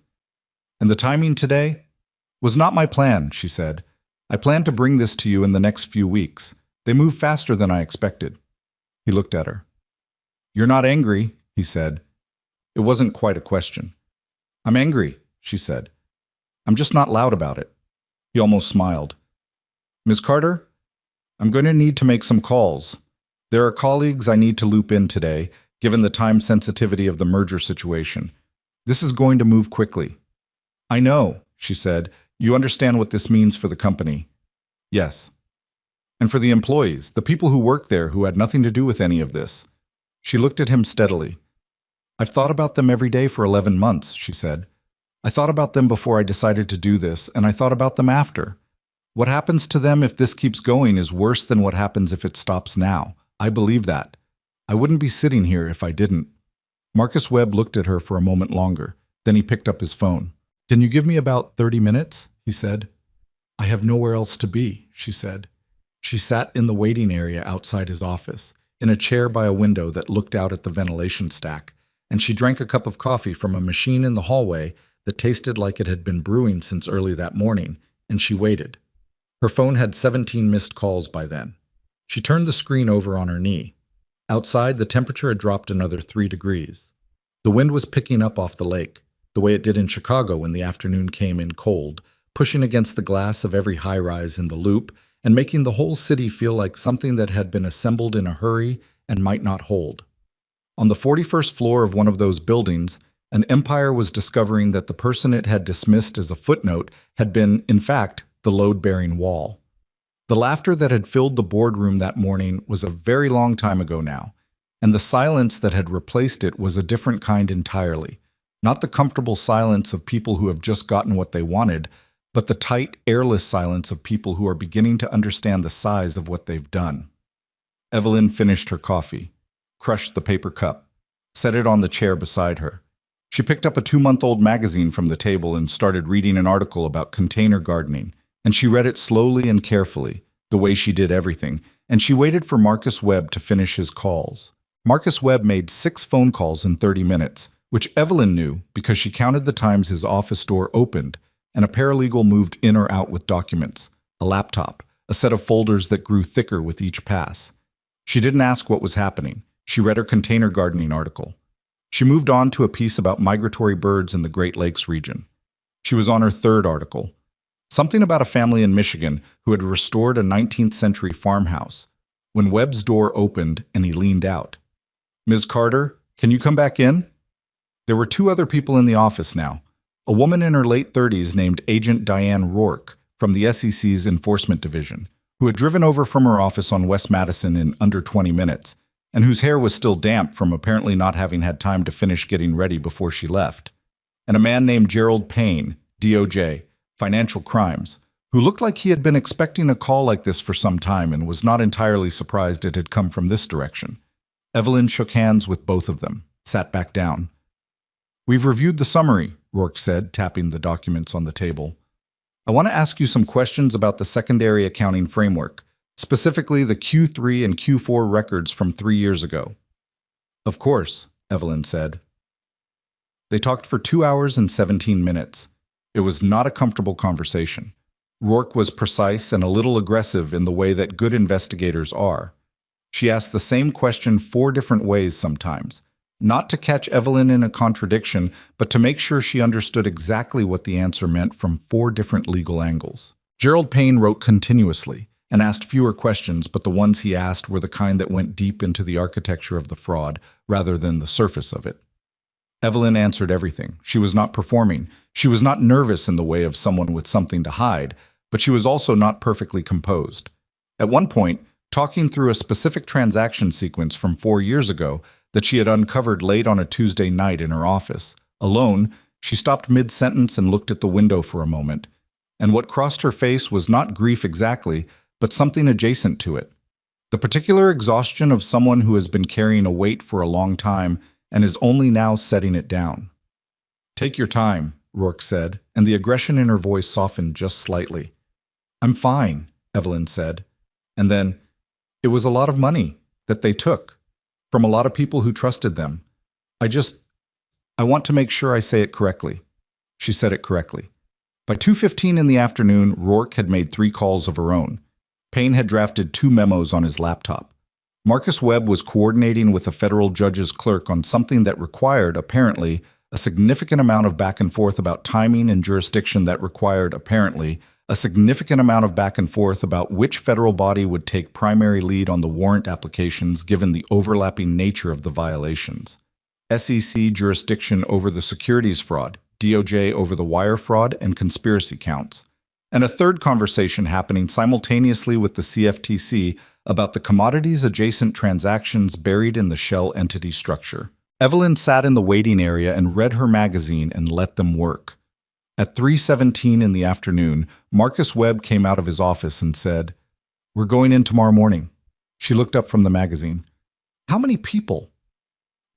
"And the timing today?" "Was not my plan," she said. "I plan to bring this to you in the next few weeks. They move faster than I expected." He looked at her. "You're not angry," he said. It wasn't quite a question. "I'm angry," she said. "I'm just not loud about it." He almost smiled. "Ms. Carter, I'm going to need to make some calls. There are colleagues I need to loop in today, given the time sensitivity of the merger situation. This is going to move quickly." "I know," she said. "You understand what this means for the company." "Yes." "And for the employees, the people who work there who had nothing to do with any of this." She looked at him steadily. "I've thought about them every day for 11 months, she said. "I thought about them before I decided to do this, and I thought about them after. What happens to them if this keeps going is worse than what happens if it stops now. I believe that. I wouldn't be sitting here if I didn't." Marcus Webb looked at her for a moment longer. Then he picked up his phone. "Can you give me about 30 minutes?" he said. "I have nowhere else to be," she said. She sat in the waiting area outside his office, in a chair by a window that looked out at the ventilation stack, and she drank a cup of coffee from a machine in the hallway that tasted like it had been brewing since early that morning, and she waited. Her phone had 17 missed calls by then. She turned the screen over on her knee. Outside, the temperature had dropped another 3 degrees. The wind was picking up off the lake, the way it did in Chicago when the afternoon came in cold, pushing against the glass of every high-rise in the loop and making the whole city feel like something that had been assembled in a hurry and might not hold. On the 41st floor of one of those buildings, an empire was discovering that the person it had dismissed as a footnote had been, in fact, the load-bearing wall. The laughter that had filled the boardroom that morning was a very long time ago now, and the silence that had replaced it was a different kind entirely. Not the comfortable silence of people who have just gotten what they wanted, but the tight, airless silence of people who are beginning to understand the size of what they've done. Evelyn finished her coffee, crushed the paper cup, set it on the chair beside her. She picked up a 2-month-old magazine from the table and started reading an article about container gardening, and she read it slowly and carefully, the way she did everything, and she waited for Marcus Webb to finish his calls. Marcus Webb made 6 phone calls in 30 minutes, which Evelyn knew because she counted the times his office door opened, and a paralegal moved in or out with documents, a laptop, a set of folders that grew thicker with each pass. She didn't ask what was happening. She read her container gardening article. She moved on to a piece about migratory birds in the Great Lakes region. She was on her 3rd article. Something about a family in Michigan who had restored a 19th century farmhouse, when Webb's door opened and he leaned out. "Ms. Carter, can you come back in?" There were 2 other people in the office now. a woman in her late 30s named Agent Diane Rourke from the SEC's Enforcement Division, who had driven over from her office on West Madison in under 20 minutes, and whose hair was still damp from apparently not having had time to finish getting ready before she left. And a man named Gerald Payne, DOJ, Financial Crimes, who looked like he had been expecting a call like this for some time and was not entirely surprised it had come from this direction. Evelyn shook hands with both of them, sat back down. "We've reviewed the summary," Rourke said, tapping the documents on the table. "I want to ask you some questions about the secondary accounting framework, specifically the Q3 and Q4 records from 3 years ago." "Of course," Evelyn said. They talked for 2 hours and 17 minutes. It was not a comfortable conversation. Rourke was precise and a little aggressive in the way that good investigators are. She asked the same question 4 different ways sometimes, not to catch Evelyn in a contradiction, but to make sure she understood exactly what the answer meant from 4 different legal angles. Gerald Payne wrote continuously and asked fewer questions, but the ones he asked were the kind that went deep into the architecture of the fraud rather than the surface of it. Evelyn answered everything. She was not performing. She was not nervous in the way of someone with something to hide, but she was also not perfectly composed. At one point, talking through a specific transaction sequence from 4 years ago that she had uncovered late on a Tuesday night in her office, alone, she stopped mid-sentence and looked at the window for a moment. And what crossed her face was not grief exactly, but something adjacent to it. The particular exhaustion of someone who has been carrying a weight for a long time and is only now setting it down. "Take your time," Rourke said, and the aggression in her voice softened just slightly. "I'm fine," Evelyn said. And then, "It was a lot of money that they took from a lot of people who trusted them. I want to make sure I say it correctly." She said it correctly. By 2:15 in the afternoon, Rourke had made 3 calls of her own. Payne had drafted 2 memos on his laptop. Marcus Webb was coordinating with a federal judge's clerk on something that required, apparently, a significant amount of back and forth about timing and jurisdiction that required, apparently, a significant amount of back and forth about which federal body would take primary lead on the warrant applications given the overlapping nature of the violations. SEC jurisdiction over the securities fraud, DOJ over the wire fraud and conspiracy counts. And a third conversation happening simultaneously with the CFTC about the commodities-adjacent transactions buried in the shell entity structure. Evelyn sat in the waiting area and read her magazine and let them work. At 3:17 in the afternoon, Marcus Webb came out of his office and said, "We're going in tomorrow morning." She looked up from the magazine. "How many people?"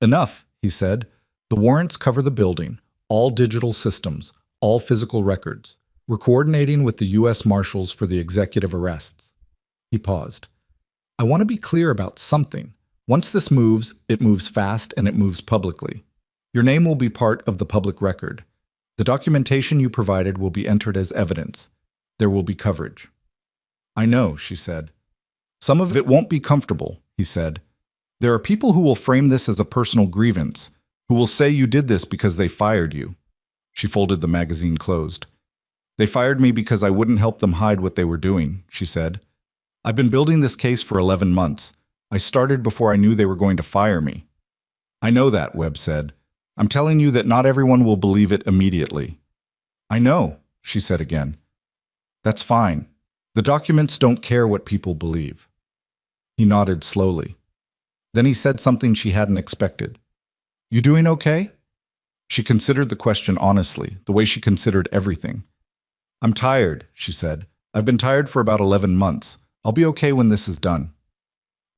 "Enough," he said. "The warrants cover the building, all digital systems, all physical records. We're coordinating with the U.S. Marshals for the executive arrests." He paused. "I want to be clear about something. Once this moves, it moves fast and it moves publicly. Your name will be part of the public record. The documentation you provided will be entered as evidence. There will be coverage." "I know," she said. "Some of it won't be comfortable," he said. "There are people who will frame this as a personal grievance, who will say you did this because they fired you." She folded the magazine closed. "They fired me because I wouldn't help them hide what they were doing," she said. "I've been building this case for 11 months. I started before I knew they were going to fire me." "I know that," Webb said. "I'm telling you that not everyone will believe it immediately." "I know," she said again. "That's fine. The documents don't care what people believe." He nodded slowly. Then he said something she hadn't expected. "You doing okay?" She considered the question honestly, the way she considered everything. "I'm tired," she said. "I've been tired for about 11 months. I'll be okay when this is done."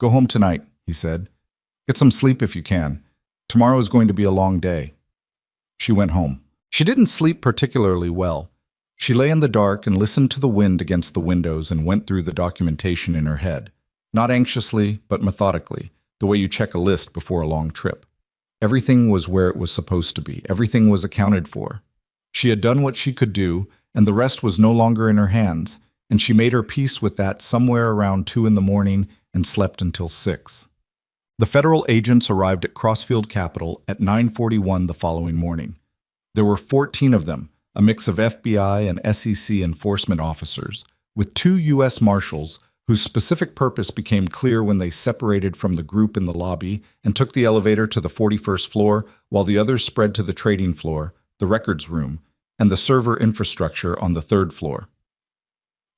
"Go home tonight," he said. "Get some sleep if you can. Tomorrow is going to be a long day." She went home. She didn't sleep particularly well. She lay in the dark and listened to the wind against the windows and went through the documentation in her head. Not anxiously, but methodically, the way you check a list before a long trip. Everything was where it was supposed to be. Everything was accounted for. She had done what she could do, and the rest was no longer in her hands, and she made her peace with that somewhere around 2 in the morning and slept until 6. The federal agents arrived at Crossfield Capitol at 9:41 the following morning. There were 14 of them, a mix of FBI and SEC enforcement officers, with 2 U.S. Marshals whose specific purpose became clear when they separated from the group in the lobby and took the elevator to the 41st floor while the others spread to the trading floor, the records room, and the server infrastructure on the third floor.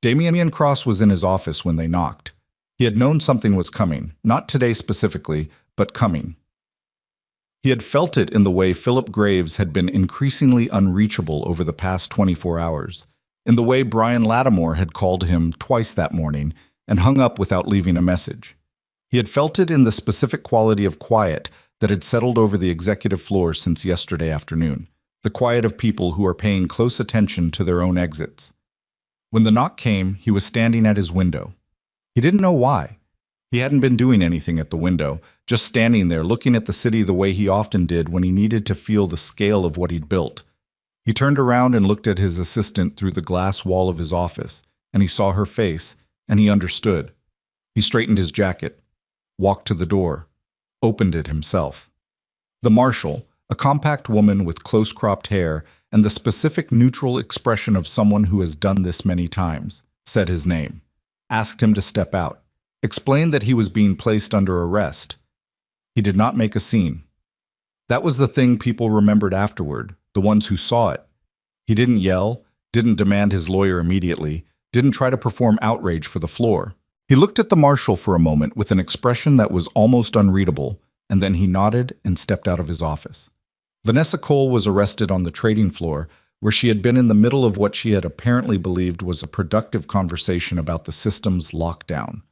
Damian Cross was in his office when they knocked. He had known something was coming, not today specifically, but coming. He had felt it in the way Philip Graves had been increasingly unreachable over the past 24 hours, in the way Brian Lattimore had called him twice that morning and hung up without leaving a message. He had felt it in the specific quality of quiet that had settled over the executive floor since yesterday afternoon, the quiet of people who are paying close attention to their own exits. When the knock came, he was standing at his window. He didn't know why. He hadn't been doing anything at the window, just standing there looking at the city the way he often did when he needed to feel the scale of what he'd built. He turned around and looked at his assistant through the glass wall of his office, and he saw her face, and he understood. He straightened his jacket, walked to the door, opened it himself. The marshal, a compact woman with close-cropped hair and the specific neutral expression of someone who has done this many times, said his name, asked him to step out, explained that he was being placed under arrest. He did not make a scene. That was the thing people remembered afterward, the ones who saw it. He didn't yell, didn't demand his lawyer immediately, didn't try to perform outrage for the floor. He looked at the marshal for a moment with an expression that was almost unreadable, and then he nodded and stepped out of his office. Vanessa Cole was arrested on the trading floor, where she had been in the middle of what she had apparently believed was a productive conversation about the system's lockdown.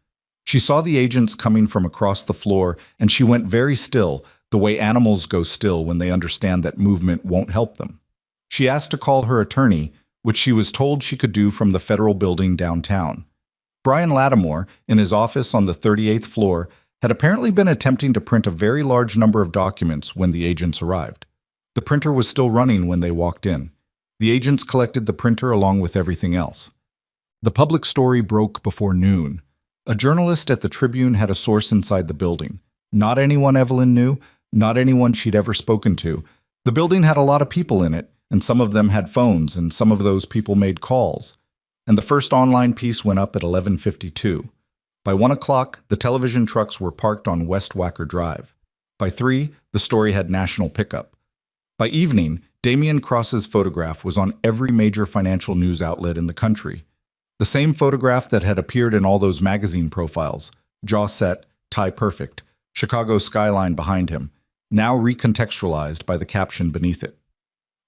She saw the agents coming from across the floor, and she went very still, the way animals go still when they understand that movement won't help them. She asked to call her attorney, which she was told she could do from the federal building downtown. Brian Lattimore, in his office on the 38th floor, had apparently been attempting to print a very large number of documents when the agents arrived. The printer was still running when they walked in. The agents collected the printer along with everything else. The public story broke before noon. A journalist at the Tribune had a source inside the building. Not anyone Evelyn knew, not anyone she'd ever spoken to. The building had a lot of people in it, and some of them had phones, and some of those people made calls. And the first online piece went up at 11:52. By 1 o'clock, the television trucks were parked on West Wacker Drive. By 3, the story had national pickup. By evening, Damian Cross's photograph was on every major financial news outlet in the country. The same photograph that had appeared in all those magazine profiles, jaw set, tie perfect, Chicago skyline behind him, now recontextualized by the caption beneath it.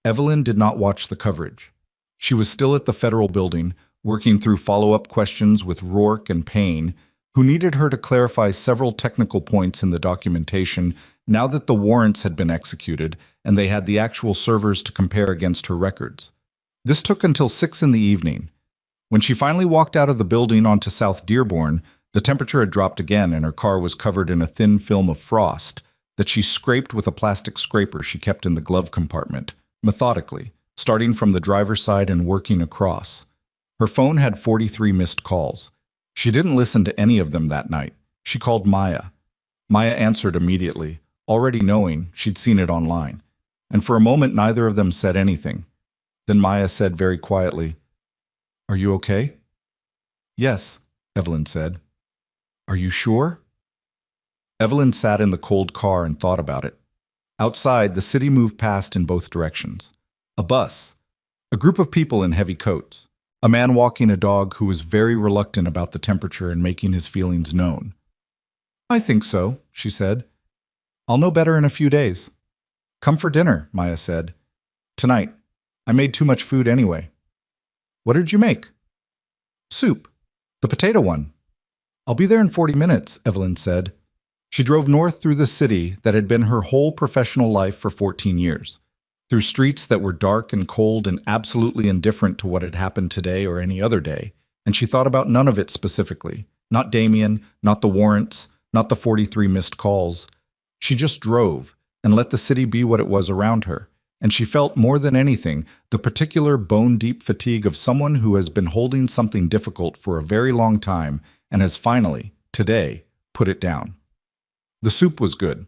Evelyn did not watch the coverage. She was still at the federal building, working through follow-up questions with Rourke and Payne, who needed her to clarify several technical points in the documentation now that the warrants had been executed and they had the actual servers to compare against her records. This took until 6 in the evening. When she finally walked out of the building onto South Dearborn, the temperature had dropped again and her car was covered in a thin film of frost that she scraped with a plastic scraper she kept in the glove compartment, methodically, starting from the driver's side and working across. Her phone had 43 missed calls. She didn't listen to any of them that night. She called Maya. Maya answered immediately, already knowing she'd seen it online. And for a moment, neither of them said anything. Then Maya said very quietly, "Are you okay?" "Yes," Evelyn said. "Are you sure?" Evelyn sat in the cold car and thought about it. Outside, the city moved past in both directions. A bus, a group of people in heavy coats, a man walking a dog who was very reluctant about the temperature and making his feelings known. "I think so," she said. "I'll know better in a few days." "Come for dinner," Maya said. "Tonight. I made too much food anyway." "What did you make?" "Soup. The potato one." "I'll be there in 40 minutes, Evelyn said. She drove north through the city that had been her whole professional life for 14 years, through streets that were dark and cold and absolutely indifferent to what had happened today or any other day, and she thought about none of it specifically. Not Damian, not the warrants, not the 43 missed calls. She just drove and let the city be what it was around her, and she felt more than anything the particular bone-deep fatigue of someone who has been holding something difficult for a very long time and has finally, today, put it down. The soup was good.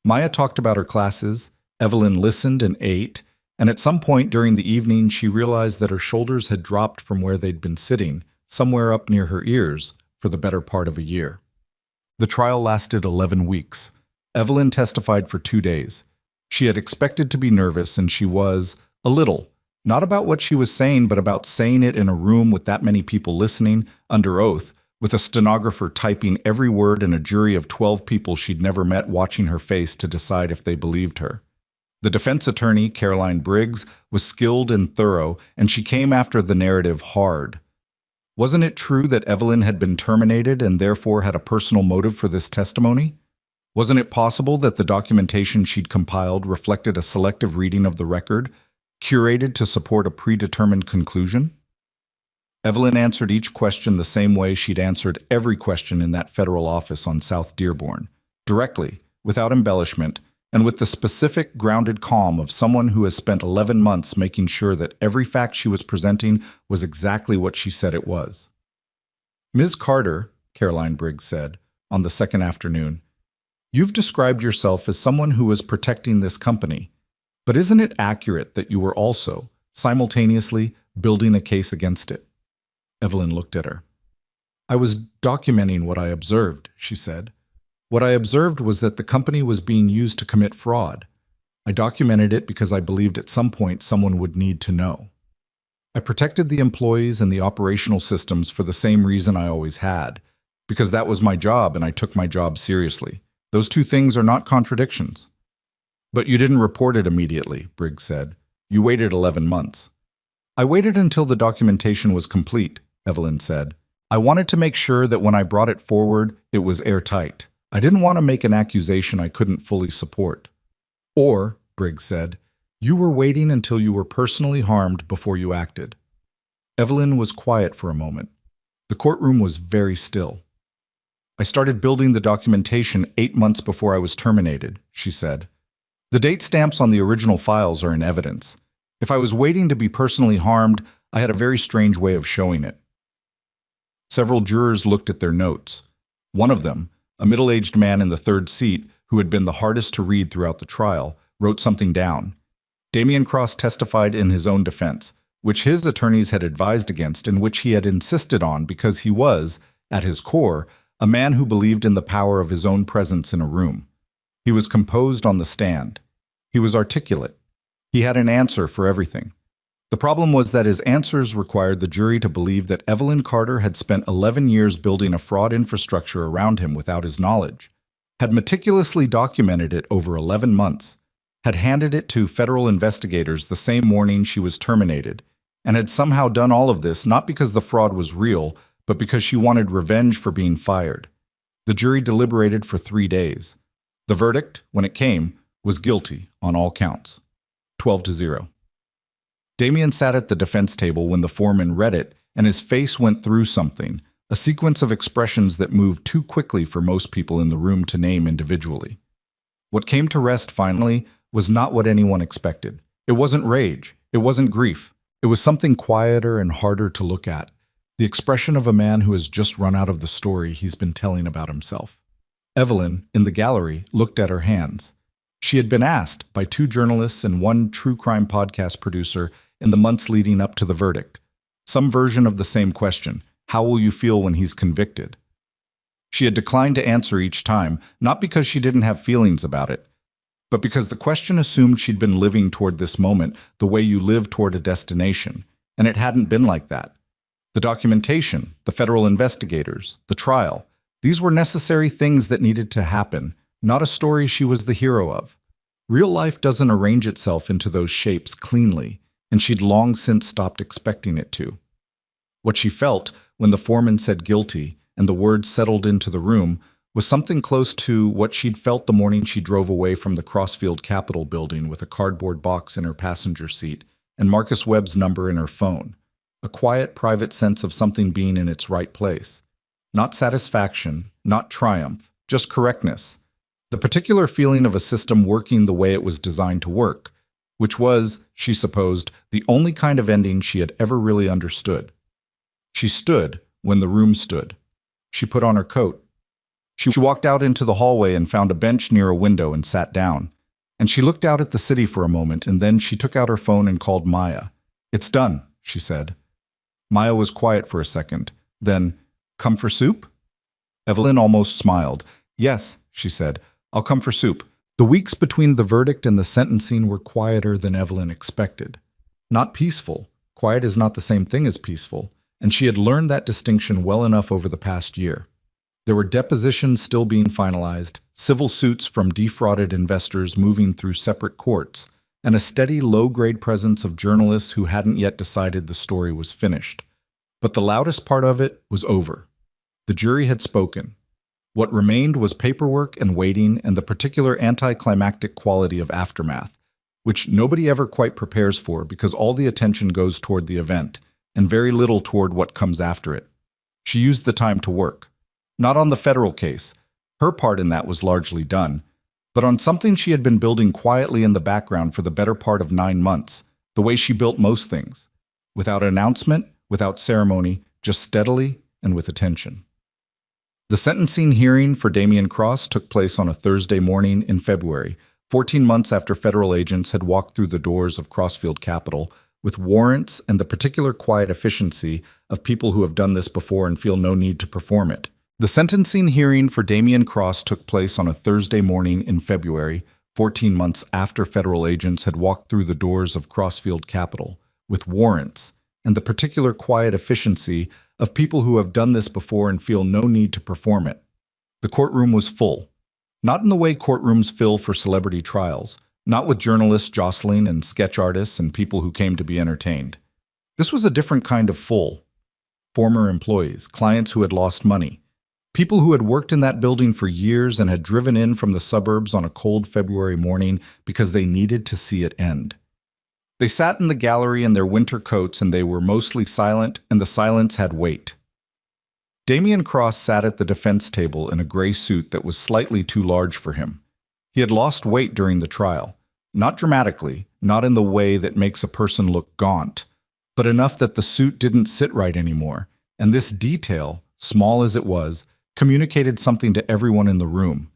Maya talked about her classes, Evelyn listened and ate, and at some point during the evening she realized that her shoulders had dropped from where they'd been sitting, somewhere up near her ears, for the better part of a year. The trial lasted 11 weeks. Evelyn testified for 2 days. She had expected to be nervous, and she was, a little, Not about what she was saying, but about saying it in a room with that many people listening, under oath, with a stenographer typing every word and a jury of 12 people she'd never met watching her face to decide if they believed her. The defense attorney, Caroline Briggs, was skilled and thorough, and she came after the narrative hard. Wasn't it true that Evelyn had been terminated and therefore had a personal motive for this testimony? Wasn't it possible that the documentation she'd compiled reflected a selective reading of the record, curated to support a predetermined conclusion? Evelyn answered each question the same way she'd answered every question in that federal office on South Dearborn, directly, without embellishment, and with the specific, grounded calm of someone who has spent 11 months making sure that every fact she was presenting was exactly what she said it was. "Ms. Carter," Caroline Briggs said, on the second afternoon, "you've described yourself as someone who was protecting this company, but isn't it accurate that you were also, simultaneously, building a case against it?" Evelyn looked at her. "I was documenting what I observed," she said. "What I observed was that the company was being used to commit fraud. I documented it because I believed at some point someone would need to know. I protected the employees and the operational systems for the same reason I always had, because that was my job and I took my job seriously. Those two things are not contradictions." "But you didn't report it immediately," Briggs said. "You waited 11 months. "I waited until the documentation was complete," Evelyn said. "I wanted to make sure that when I brought it forward, it was airtight. I didn't want to make an accusation I couldn't fully support." "Or," Briggs said, "you were waiting until you were personally harmed before you acted." Evelyn was quiet for a moment. The courtroom was very still. "I started building the documentation 8 months before I was terminated," she said. "The date stamps on the original files are in evidence. If I was waiting to be personally harmed, I had a very strange way of showing it." Several jurors looked at their notes. One of them, a middle-aged man in the third seat who had been the hardest to read throughout the trial, wrote something down. Damian Cross testified in his own defense, which his attorneys had advised against and which he had insisted on because he was, at his core, a man who believed in the power of his own presence in a room. He was composed on the stand. He was articulate. He had an answer for everything. The problem was that his answers required the jury to believe that Evelyn Carter had spent 11 years building a fraud infrastructure around him without his knowledge, had meticulously documented it over 11 months, had handed it to federal investigators the same morning she was terminated, and had somehow done all of this not because the fraud was real, but because she wanted revenge for being fired. The jury deliberated for 3 days. The verdict, when it came, was guilty on all counts. 12-0. Damian sat at the defense table when the foreman read it, and his face went through something, a sequence of expressions that moved too quickly for most people in the room to name individually. What came to rest finally was not what anyone expected. It wasn't rage. It wasn't grief. It was something quieter and harder to look at. The expression of a man who has just run out of the story he's been telling about himself. Evelyn, in the gallery, looked at her hands. She had been asked by 2 journalists and 1 true crime podcast producer in the months leading up to the verdict. Some version of the same question: how will you feel when he's convicted? She had declined to answer each time, not because she didn't have feelings about it, but because the question assumed she'd been living toward this moment the way you live toward a destination, and it hadn't been like that. The documentation, the federal investigators, the trial, these were necessary things that needed to happen, not a story she was the hero of. Real life doesn't arrange itself into those shapes cleanly, and she'd long since stopped expecting it to. What she felt when the foreman said guilty and the words settled into the room was something close to what she'd felt the morning she drove away from the Crossfield Capitol building with a cardboard box in her passenger seat and Marcus Webb's number in her phone. A quiet, private sense of something being in its right place. Not satisfaction, not triumph, just correctness. The particular feeling of a system working the way it was designed to work, which was, she supposed, the only kind of ending she had ever really understood. She stood when the room stood. She put on her coat. She walked out into the hallway and found a bench near a window and sat down. And she looked out at the city for a moment, and then she took out her phone and called Maya. "It's done," she said. Maya was quiet for a second. Then, "Come for soup?" Evelyn almost smiled. "Yes," she said, "I'll come for soup." The weeks between the verdict and the sentencing were quieter than Evelyn expected. Not peaceful. Quiet is not the same thing as peaceful, and she had learned that distinction well enough over the past year. There were depositions still being finalized, civil suits from defrauded investors moving through separate courts, and a steady low-grade presence of journalists who hadn't yet decided the story was finished. But the loudest part of it was over. The jury had spoken. What remained was paperwork and waiting and the particular anticlimactic quality of aftermath, which nobody ever quite prepares for because all the attention goes toward the event and very little toward what comes after it. She used the time to work. Not on the federal case. Her part in that was largely done, but on something she had been building quietly in the background for the better part of 9 months, the way she built most things. Without announcement, without ceremony, just steadily and with attention. The sentencing hearing for Damian Cross took place on a Thursday morning in February, 14 months after federal agents had walked through the doors of Crossfield Capitol with warrants and the particular quiet efficiency of people who have done this before and feel no need to perform it. The sentencing hearing for Damian Cross took place on a Thursday morning in February, 14 months after federal agents had walked through the doors of Crossfield Capitol with warrants and the particular quiet efficiency of people who have done this before and feel no need to perform it. The courtroom was full. Not in the way courtrooms fill for celebrity trials, not with journalists jostling and sketch artists and people who came to be entertained. This was a different kind of full. Former employees, clients who had lost money, people who had worked in that building for years and had driven in from the suburbs on a cold February morning because they needed to see it end. They sat in the gallery in their winter coats and they were mostly silent, and the silence had weight. Damian Cross sat at the defense table in a gray suit that was slightly too large for him. He had lost weight during the trial, not dramatically, not in the way that makes a person look gaunt, but enough that the suit didn't sit right anymore, and this detail, small as it was, communicated something to everyone in the room.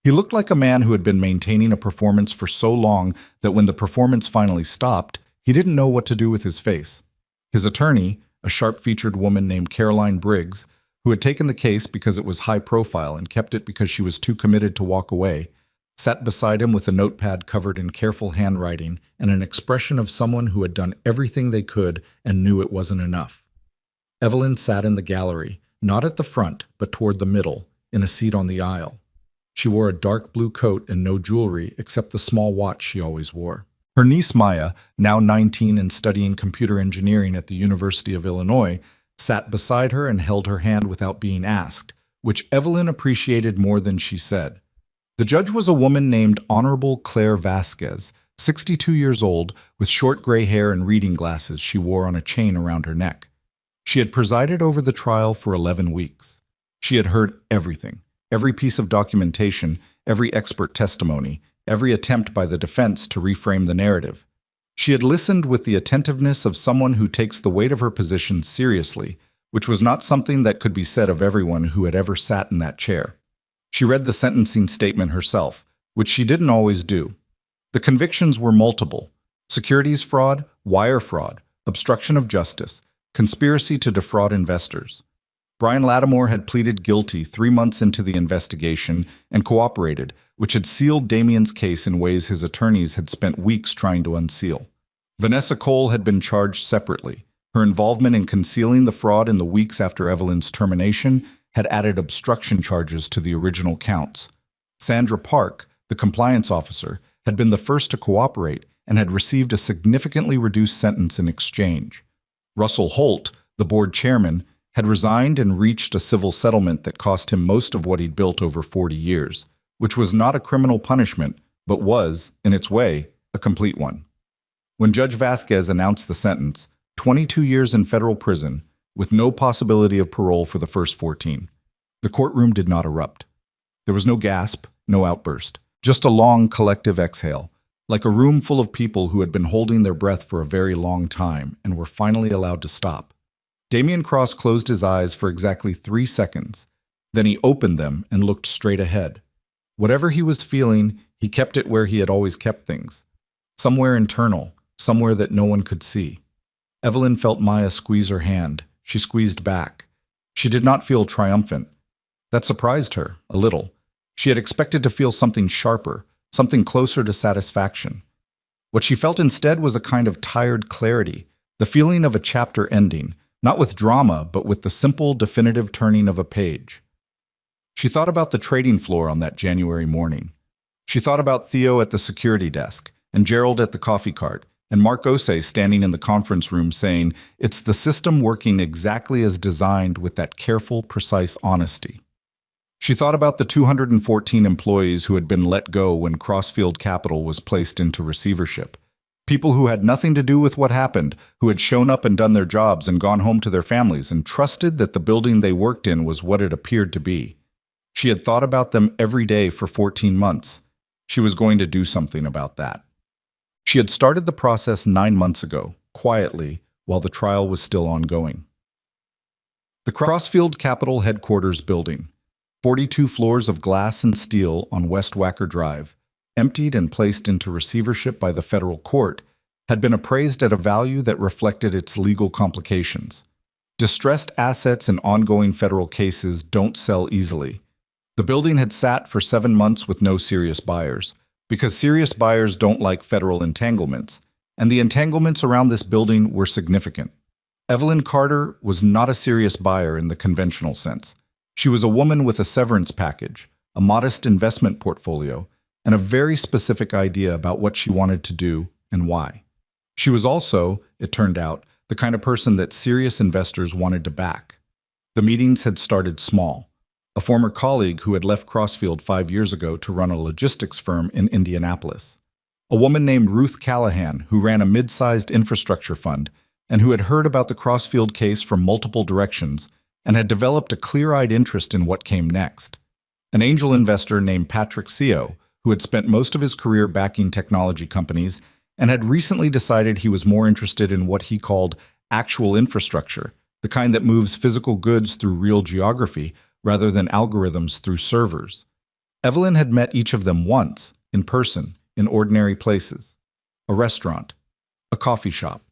He looked like a man who had been maintaining a performance for so long that when the performance finally stopped, he didn't know what to do with his face. His attorney, a sharp-featured woman named Caroline Briggs, who had taken the case because it was high profile and kept it because she was too committed to walk away, sat beside him with a notepad covered in careful handwriting and an expression of someone who had done everything they could and knew it wasn't enough. Evelyn sat in the gallery, not at the front, but toward the middle, in a seat on the aisle. She wore a dark blue coat and no jewelry except the small watch she always wore. Her niece Maya, now 19 and studying computer engineering at the University of Illinois, sat beside her and held her hand without being asked, which Evelyn appreciated more than she said. The judge was a woman named Honorable Claire Vasquez, 62 years old, with short gray hair and reading glasses she wore on a chain around her neck. She had presided over the trial for 11 weeks. She had heard everything, every piece of documentation, every expert testimony, every attempt by the defense to reframe the narrative. She had listened with the attentiveness of someone who takes the weight of her position seriously, which was not something that could be said of everyone who had ever sat in that chair. She read the sentencing statement herself, which she didn't always do. The convictions were multiple: securities fraud, wire fraud, obstruction of justice, conspiracy to defraud investors. Brian Lattimore had pleaded guilty 3 months into the investigation and cooperated, which had sealed Damian's case in ways his attorneys had spent weeks trying to unseal. Vanessa Cole had been charged separately. Her involvement in concealing the fraud in the weeks after Evelyn's termination had added obstruction charges to the original counts. Sandra Park, the compliance officer, had been the first to cooperate and had received a significantly reduced sentence in exchange. Russell Holt, the board chairman, had resigned and reached a civil settlement that cost him most of what he'd built over 40 years, which was not a criminal punishment, but was, in its way, a complete one. When Judge Vasquez announced the sentence, 22 years in federal prison, with no possibility of parole for the first 14, the courtroom did not erupt. There was no gasp, no outburst, just a long collective exhale, like a room full of people who had been holding their breath for a very long time and were finally allowed to stop. Damian Cross closed his eyes for exactly 3 seconds. Then he opened them and looked straight ahead. Whatever he was feeling, he kept it where he had always kept things. Somewhere internal, somewhere that no one could see. Evelyn felt Maya squeeze her hand. She squeezed back. She did not feel triumphant. That surprised her, a little. She had expected to feel something sharper, something closer to satisfaction. What she felt instead was a kind of tired clarity, the feeling of a chapter ending, not with drama, but with the simple, definitive turning of a page. She thought about the trading floor on that January morning. She thought about Theo at the security desk, and Gerald at the coffee cart, and Mark Osei standing in the conference room saying, "It's the system working exactly as designed with that careful, precise honesty." She thought about the 214 employees who had been let go when Crossfield Capital was placed into receivership. People who had nothing to do with what happened, who had shown up and done their jobs and gone home to their families and trusted that the building they worked in was what it appeared to be. She had thought about them every day for 14 months. She was going to do something about that. She had started the process 9 months ago, quietly, while the trial was still ongoing. The Crossfield Capital headquarters building, 42 floors of glass and steel on West Wacker Drive, emptied and placed into receivership by the federal court, had been appraised at a value that reflected its legal complications. Distressed assets in ongoing federal cases don't sell easily. The building had sat for 7 months with no serious buyers, because serious buyers don't like federal entanglements, and the entanglements around this building were significant. Evelyn Carter was not a serious buyer in the conventional sense. She was a woman with a severance package, a modest investment portfolio, and a very specific idea about what she wanted to do and why. She was also, it turned out, the kind of person that serious investors wanted to back. The meetings had started small. A former colleague who had left Crossfield 5 years ago to run a logistics firm in Indianapolis. A woman named Ruth Callahan, who ran a mid-sized infrastructure fund and who had heard about the Crossfield case from multiple directions and had developed a clear-eyed interest in what came next. An angel investor named Patrick Seo, who had spent most of his career backing technology companies and had recently decided he was more interested in what he called actual infrastructure, the kind that moves physical goods through real geography rather than algorithms through servers. Evelyn had met each of them once, in person, in ordinary places. A restaurant, a coffee shop.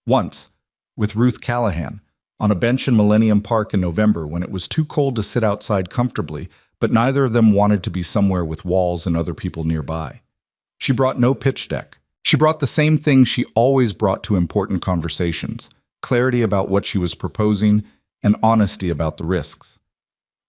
Once, with Ruth Callahan, on a bench in Millennium Park in November when it was too cold to sit outside comfortably, but neither of them wanted to be somewhere with walls and other people nearby. She brought no pitch deck. She brought the same thing she always brought to important conversations: clarity about what she was proposing and honesty about the risks.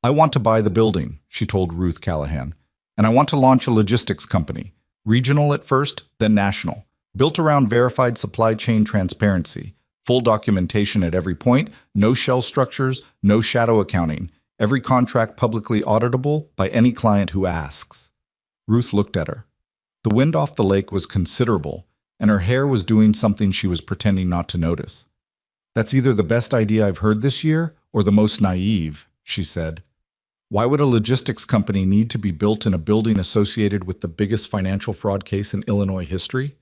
"I want to buy the building," she told Ruth Callahan, "and I want to launch a logistics company, regional at first, then national, built around verified supply chain transparency, full documentation at every point, no shell structures, no shadow accounting, every contract publicly auditable by any client who asks." Ruth looked at her. The wind off the lake was considerable, and her hair was doing something she was pretending not to notice. "That's either the best idea I've heard this year or the most naive," she said. "Why would a logistics company need to be built in a building associated with the biggest financial fraud case in Illinois history?"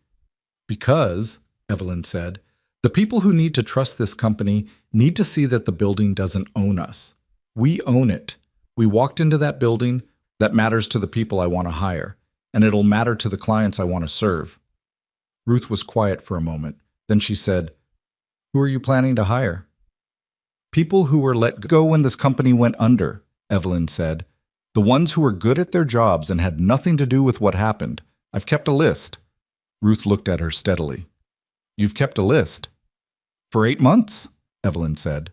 "Because," Evelyn said, "the people who need to trust this company need to see that the building doesn't own us. We own it. We walked into that building. That matters to the people I want to hire, and it'll matter to the clients I want to serve." Ruth was quiet for a moment. Then she said, "Who are you planning to hire?" "People who were let go when this company went under," Evelyn said. "The ones who were good at their jobs and had nothing to do with what happened. I've kept a list." Ruth looked at her steadily. "You've kept a list?" "For 8 months," Evelyn said.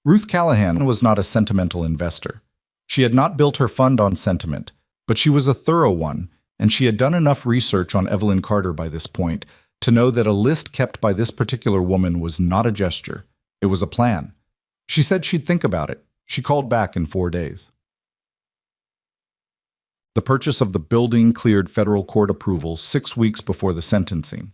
Ruth Callahan was not a sentimental investor. She had not built her fund on sentiment, but she was a thorough one, and she had done enough research on Evelyn Carter by this point to know that a list kept by this particular woman was not a gesture. It was a plan. She said she'd think about it. She called back in 4 days. The purchase of the building cleared federal court approval 6 weeks before the sentencing.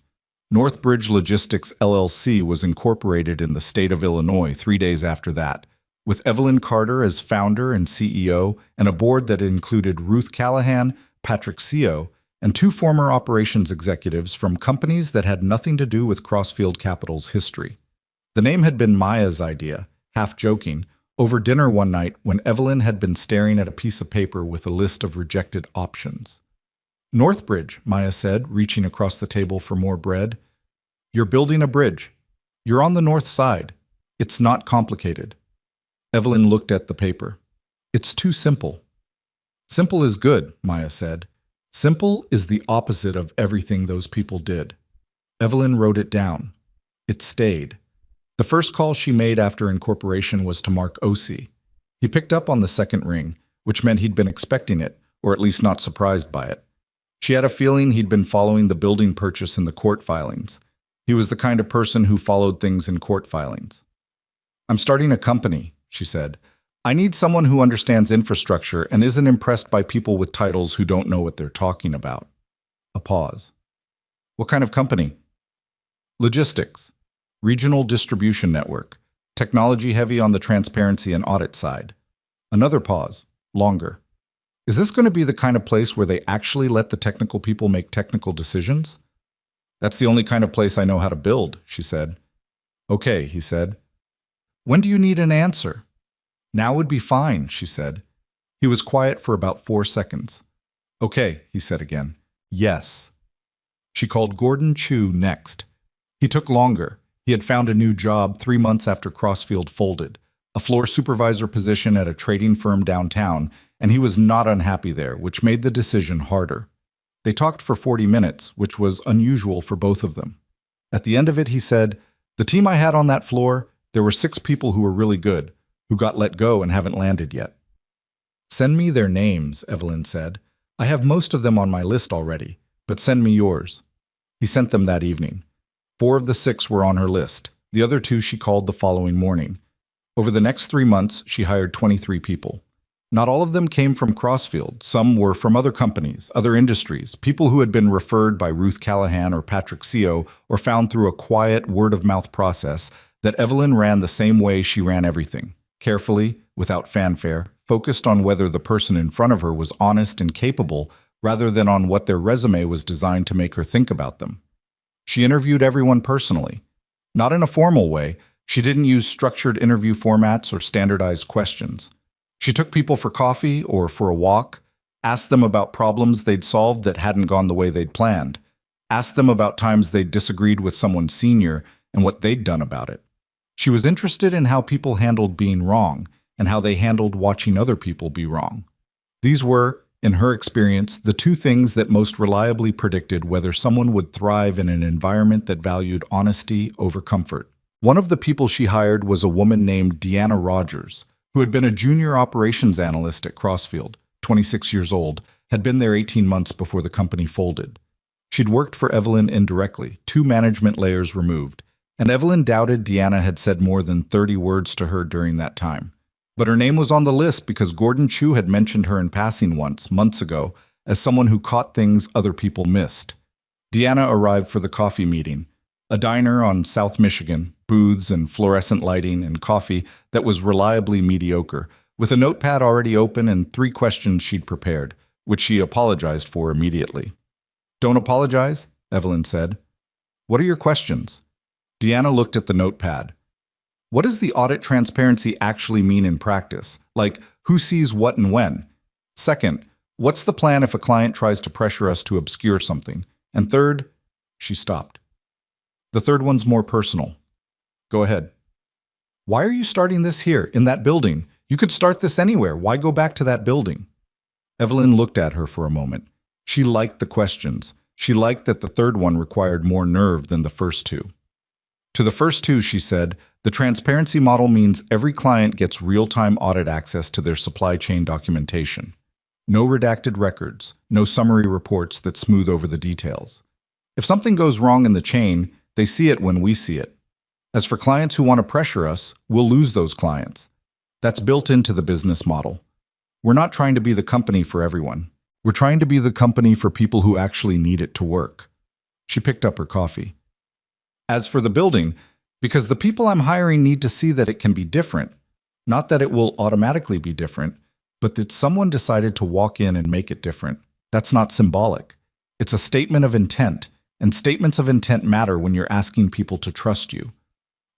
Northbridge Logistics LLC was incorporated in the state of Illinois 3 days after that, with Evelyn Carter as founder and CEO and a board that included Ruth Callahan, Patrick Seo, and 2 former operations executives from companies that had nothing to do with Crossfield Capital's history. The name had been Maya's idea, half joking, over dinner one night when Evelyn had been staring at a piece of paper with a list of rejected options. "Northbridge," Maya said, reaching across the table for more bread. "You're building a bridge. You're on the north side. It's not complicated." Evelyn looked at the paper. "It's too simple." "Simple is good," Maya said. Simple is the opposite of everything those people did. Evelyn wrote it down. It stayed. The first call she made after incorporation was to Mark Osi. He picked up on the second ring, which meant he'd been expecting it, or at least not surprised by it. She had a feeling he'd been following the building purchase in the court filings. He was the kind of person who followed things in court filings. "I'm starting a company," she said. "I need someone who understands infrastructure and isn't impressed by people with titles who don't know what they're talking about." A pause. "What kind of company?" "Logistics. Regional distribution network. Technology heavy on the transparency and audit side." Another pause. Longer. "Is this going to be the kind of place where they actually let the technical people make technical decisions?" "That's the only kind of place I know how to build," she said. "Okay," he said. "When do you need an answer?" "Now would be fine," she said. He was quiet for about 4 seconds. "Okay," he said again. "Yes." She called Gordon Chu next. He took longer. He had found a new job 3 months after Crossfield folded, a floor supervisor position at a trading firm downtown, and he was not unhappy there, which made the decision harder. They talked for 40 minutes, which was unusual for both of them. At the end of it, he said, "The team I had on that floor, there were 6 people who were really good, who got let go and haven't landed yet." "Send me their names," Evelyn said. "I have most of them on my list already, but send me yours." He sent them that evening. 4 of the 6 were on her list. The other 2 she called the following morning. Over the next 3 months, she hired 23 people. Not all of them came from Crossfield. Some were from other companies, other industries, people who had been referred by Ruth Callahan or Patrick Seo or found through a quiet word-of-mouth process that Evelyn ran the same way she ran everything, carefully, without fanfare, focused on whether the person in front of her was honest and capable rather than on what their resume was designed to make her think about them. She interviewed everyone personally. Not in a formal way. She didn't use structured interview formats or standardized questions. She took people for coffee or for a walk, asked them about problems they'd solved that hadn't gone the way they'd planned, asked them about times they'd disagreed with someone senior and what they'd done about it. She was interested in how people handled being wrong and how they handled watching other people be wrong. These were, in her experience, the 2 things that most reliably predicted whether someone would thrive in an environment that valued honesty over comfort. One of the people she hired was a woman named Deanna Rogers, who had been a junior operations analyst at Crossfield, 26 years old, had been there 18 months before the company folded. She'd worked for Evelyn indirectly, 2 management layers removed, and Evelyn doubted Deanna had said more than 30 words to her during that time. But her name was on the list because Gordon Chu had mentioned her in passing once, months ago, as someone who caught things other people missed. Deanna arrived for the coffee meeting, a diner on South Michigan, booths and fluorescent lighting and coffee that was reliably mediocre, with a notepad already open and 3 questions she'd prepared, which she apologized for immediately. "Don't apologize," Evelyn said. "What are your questions?" Deanna looked at the notepad. "What does the audit transparency actually mean in practice? Like, who sees what and when? Second, what's the plan if a client tries to pressure us to obscure something? And third," she stopped. "The third one's more personal." "Go ahead." "Why are you starting this here, in that building? You could start this anywhere. Why go back to that building?" Evelyn looked at her for a moment. She liked the questions. She liked that the third one required more nerve than the first 2. To the first 2, she said, "The transparency model means every client gets real-time audit access to their supply chain documentation. No redacted records, no summary reports that smooth over the details. If something goes wrong in the chain, they see it when we see it. As for clients who want to pressure us, we'll lose those clients. That's built into the business model. We're not trying to be the company for everyone. We're trying to be the company for people who actually need it to work." She picked up her coffee. "As for the building, because the people I'm hiring need to see that it can be different. Not that it will automatically be different, but that someone decided to walk in and make it different. That's not symbolic. It's a statement of intent, and statements of intent matter when you're asking people to trust you."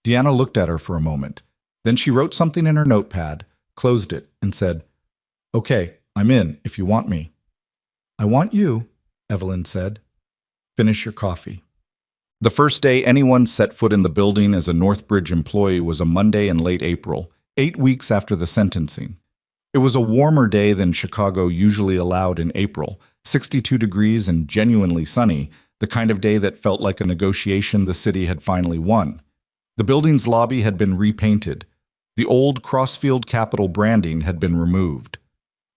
Deanna looked at her for a moment. Then she wrote something in her notepad, closed it, and said, "Okay, I'm in if you want me." "I want you," Evelyn said. "Finish your coffee." The first day anyone set foot in the building as a Northbridge employee was a Monday in late April, 8 weeks after the sentencing. It was a warmer day than Chicago usually allowed in April, 62 degrees and genuinely sunny, the kind of day that felt like a negotiation the city had finally won. The building's lobby had been repainted. The old Crossfield Capital branding had been removed.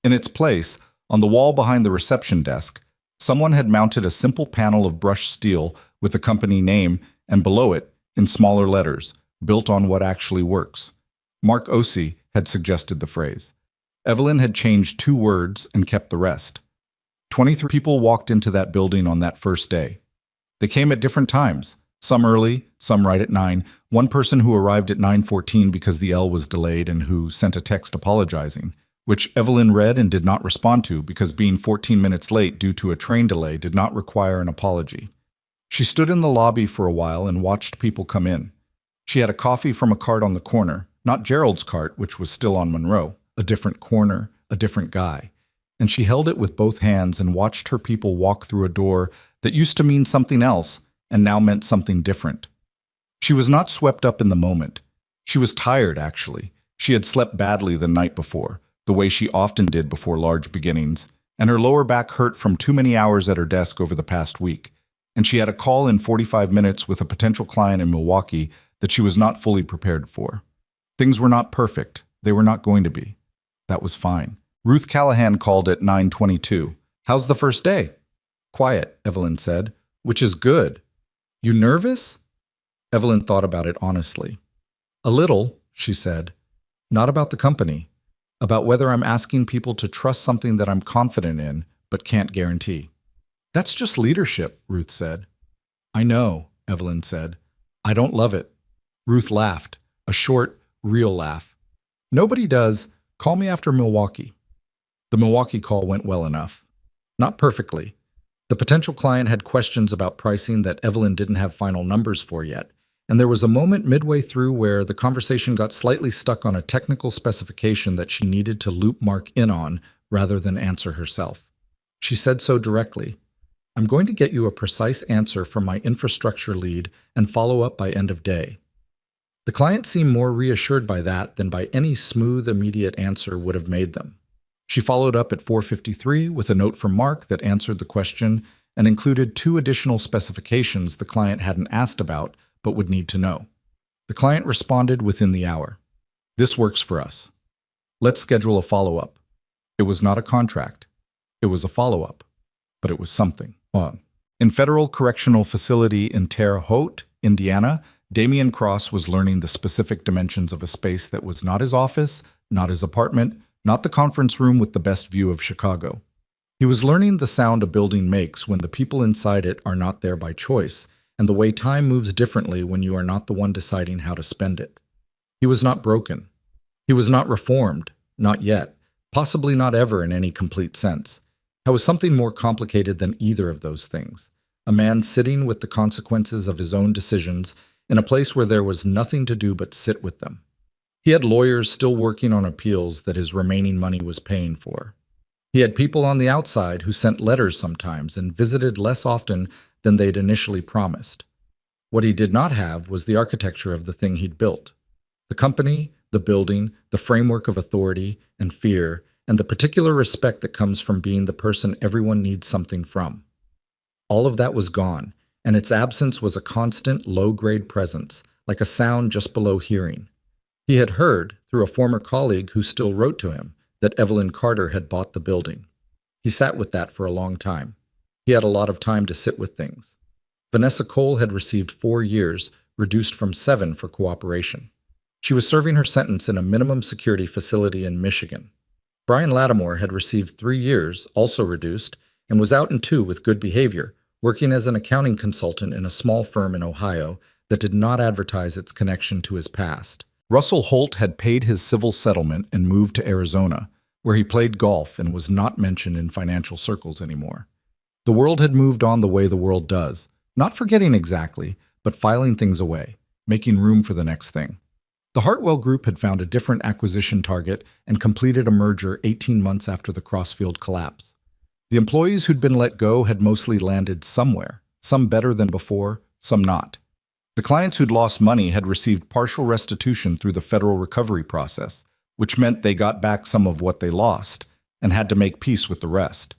In its place, on the wall behind the reception desk, someone had mounted a simple panel of brushed steel with the company name and below it, in smaller letters, built on what actually works. Mark Ossie had suggested the phrase. Evelyn had changed 2 words and kept the rest. 23 people walked into that building on that first day. They came at different times, some early, some right at 9, one person who arrived at 9:14 because the L was delayed and who sent a text apologizing, which Evelyn read and did not respond to because being 14 minutes late due to a train delay did not require an apology. She stood in the lobby for a while and watched people come in. She had a coffee from a cart on the corner, not Gerald's cart, which was still on Monroe, a different corner, a different guy. And she held it with both hands and watched her people walk through a door that used to mean something else and now meant something different. She was not swept up in the moment. She was tired, actually. She had slept badly the night before, the way she often did before large beginnings, and her lower back hurt from too many hours at her desk over the past week. And she had a call in 45 minutes with a potential client in Milwaukee that she was not fully prepared for. Things were not perfect. They were not going to be. That was fine. Ruth Callahan called at 9:22. "How's the first day?" "Quiet," Evelyn said, "which is good." "You nervous?" Evelyn thought about it honestly. "A little," she said. "Not about the company. About whether I'm asking people to trust something that I'm confident in, but can't guarantee." "That's just leadership," Ruth said. "I know," Evelyn said. "I don't love it." Ruth laughed, a short, real laugh. "Nobody does. Call me after Milwaukee." The Milwaukee call went well enough. Not perfectly. The potential client had questions about pricing that Evelyn didn't have final numbers for yet, and there was a moment midway through where the conversation got slightly stuck on a technical specification that she needed to loop Mark in on rather than answer herself. She said so directly. "I'm going to get you a precise answer from my infrastructure lead and follow up by end of day." The client seemed more reassured by that than by any smooth, immediate answer would have made them. She followed up at 4:53 with a note from Mark that answered the question and included 2 additional specifications the client hadn't asked about but would need to know. The client responded within the hour. "This works for us. Let's schedule a follow-up." It was not a contract. It was a follow-up. But it was something. In Federal Correctional Facility in Terre Haute, Indiana, Damian Cross was learning the specific dimensions of a space that was not his office, not his apartment, not the conference room with the best view of Chicago. He was learning the sound a building makes when the people inside it are not there by choice, and the way time moves differently when you are not the one deciding how to spend it. He was not broken. He was not reformed, not yet, possibly not ever in any complete sense. He was something more complicated than either of those things. A man sitting with the consequences of his own decisions in a place where there was nothing to do but sit with them. He had lawyers still working on appeals that his remaining money was paying for. He had people on the outside who sent letters sometimes and visited less often than they'd initially promised. What he did not have was the architecture of the thing he'd built. The company, the building, the framework of authority and fear, and the particular respect that comes from being the person everyone needs something from. All of that was gone, and its absence was a constant, low-grade presence, like a sound just below hearing. He had heard, through a former colleague who still wrote to him, that Evelyn Carter had bought the building. He sat with that for a long time. He had a lot of time to sit with things. Vanessa Cole had received 4 years, reduced from 7 for cooperation. She was serving her sentence in a minimum security facility in Michigan. Brian Lattimore had received 3 years, also reduced, and was out in 2 with good behavior, working as an accounting consultant in a small firm in Ohio that did not advertise its connection to his past. Russell Holt had paid his civil settlement and moved to Arizona, where he played golf and was not mentioned in financial circles anymore. The world had moved on the way the world does, not forgetting exactly, but filing things away, making room for the next thing. The Hartwell Group had found a different acquisition target and completed a merger 18 months after the Crossfield collapse. The employees who'd been let go had mostly landed somewhere, some better than before, some not. The clients who'd lost money had received partial restitution through the federal recovery process, which meant they got back some of what they lost and had to make peace with the rest.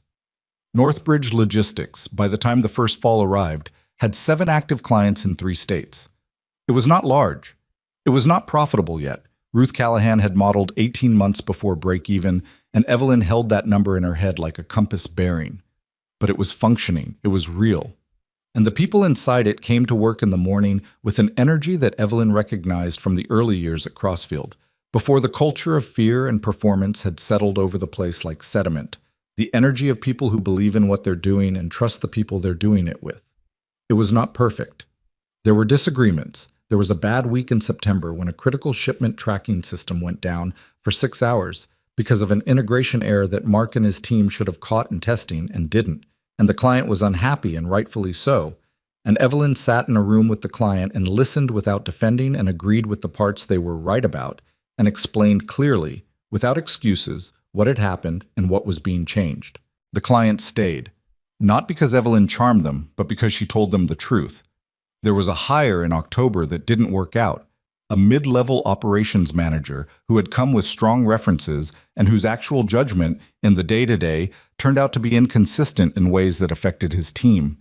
Northbridge Logistics, by the time the first fall arrived, had 7 active clients in 3 states. It was not large. It was not profitable yet. Ruth Callahan had modeled 18 months before break-even, and Evelyn held that number in her head like a compass bearing. But it was functioning. It was real. And the people inside it came to work in the morning with an energy that Evelyn recognized from the early years at Crossfield, before the culture of fear and performance had settled over the place like sediment. The energy of people who believe in what they're doing and trust the people they're doing it with. It was not perfect. There were disagreements. There was a bad week in September when a critical shipment tracking system went down for 6 hours because of an integration error that Mark and his team should have caught in testing and didn't, and the client was unhappy, and rightfully so. And Evelyn sat in a room with the client and listened without defending and agreed with the parts they were right about and explained clearly, without excuses, what had happened and what was being changed. The client stayed, not because Evelyn charmed them, but because she told them the truth. There was a hire in October that didn't work out, a mid-level operations manager who had come with strong references and whose actual judgment in the day-to-day turned out to be inconsistent in ways that affected his team.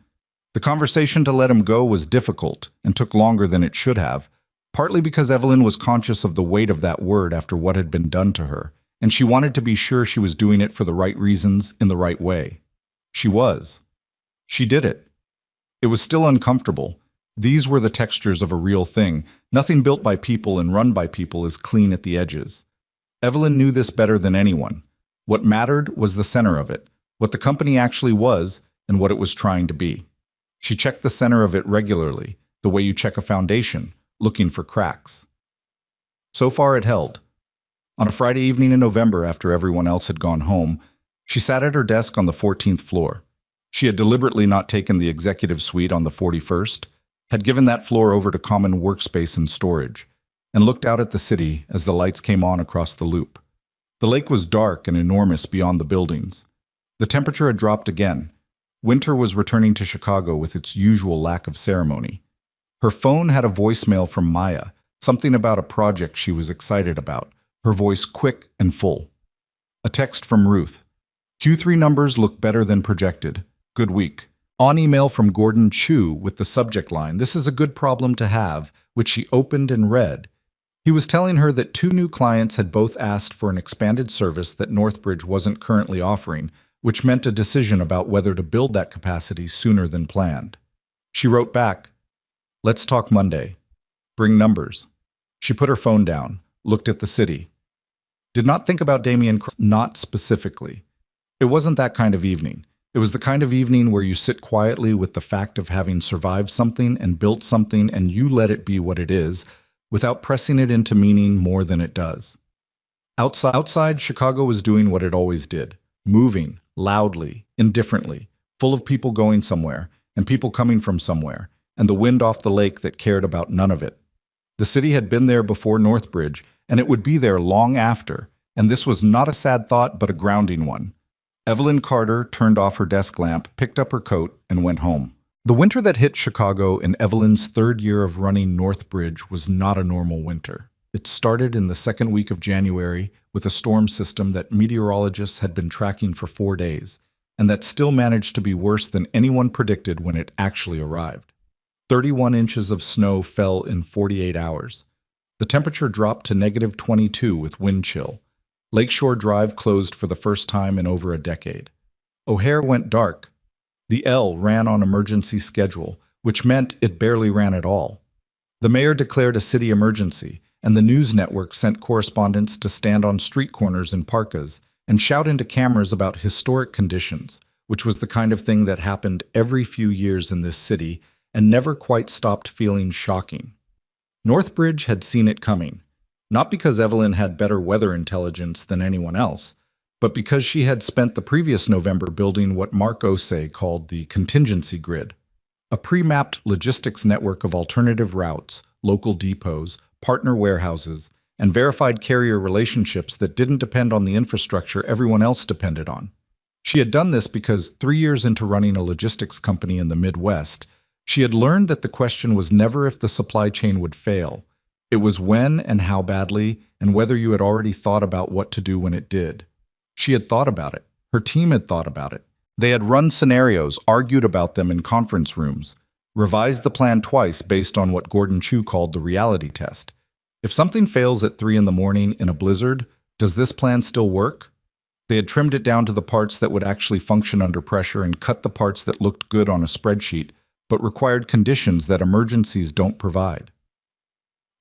The conversation to let him go was difficult and took longer than it should have, partly because Evelyn was conscious of the weight of that word after what had been done to her, and she wanted to be sure she was doing it for the right reasons in the right way. She was. She did it. It was still uncomfortable. These were the textures of a real thing. Nothing built by people and run by people is clean at the edges. Evelyn knew this better than anyone. What mattered was the center of it, what the company actually was and what it was trying to be. She checked the center of it regularly, the way you check a foundation, looking for cracks. So far it held. On a Friday evening in November, after everyone else had gone home, she sat at her desk on the 14th floor. She had deliberately not taken the executive suite on the 41st, had given that floor over to common workspace and storage, and looked out at the city as the lights came on across the loop. The lake was dark and enormous beyond the buildings. The temperature had dropped again. Winter was returning to Chicago with its usual lack of ceremony. Her phone had a voicemail from Maya, something about a project she was excited about, her voice quick and full. A text from Ruth. Q3 numbers look better than projected. Good week. On email from Gordon Chu with the subject line, "This is a good problem to have," which she opened and read. He was telling her that 2 new clients had both asked for an expanded service that Northbridge wasn't currently offering, which meant a decision about whether to build that capacity sooner than planned. She wrote back, "Let's talk Monday. Bring numbers." She put her phone down, looked at the city. Did not think about Damien, not specifically. It wasn't that kind of evening. It was the kind of evening where you sit quietly with the fact of having survived something and built something and you let it be what it is, without pressing it into meaning more than it does. Outside, Chicago was doing what it always did, moving, loudly, indifferently, full of people going somewhere, and people coming from somewhere, and the wind off the lake that cared about none of it. The city had been there before Northbridge, and it would be there long after, and this was not a sad thought but a grounding one. Evelyn Carter turned off her desk lamp, picked up her coat, and went home. The winter that hit Chicago in Evelyn's 3rd year of running Northbridge was not a normal winter. It started in the 2nd week of January with a storm system that meteorologists had been tracking for 4 days, and that still managed to be worse than anyone predicted when it actually arrived. 31 inches of snow fell in 48 hours. The temperature dropped to -22 with wind chill. Lakeshore Drive closed for the first time in over a decade. O'Hare went dark. The L ran on emergency schedule, which meant it barely ran at all. The mayor declared a city emergency, and the news network sent correspondents to stand on street corners in parkas and shout into cameras about historic conditions, which was the kind of thing that happened every few years in this city and never quite stopped feeling shocking. Northbridge had seen it coming, not because Evelyn had better weather intelligence than anyone else, but because she had spent the previous November building what Mark Osei called the contingency grid, a pre-mapped logistics network of alternative routes, local depots, partner warehouses, and verified carrier relationships that didn't depend on the infrastructure everyone else depended on. She had done this because 3 years into running a logistics company in the Midwest, she had learned that the question was never if the supply chain would fail. It was when and how badly, and whether you had already thought about what to do when it did. She had thought about it. Her team had thought about it. They had run scenarios, argued about them in conference rooms, revised the plan twice based on what Gordon Chu called the reality test. If something fails at 3 in the morning in a blizzard, does this plan still work? They had trimmed it down to the parts that would actually function under pressure and cut the parts that looked good on a spreadsheet, but required conditions that emergencies don't provide.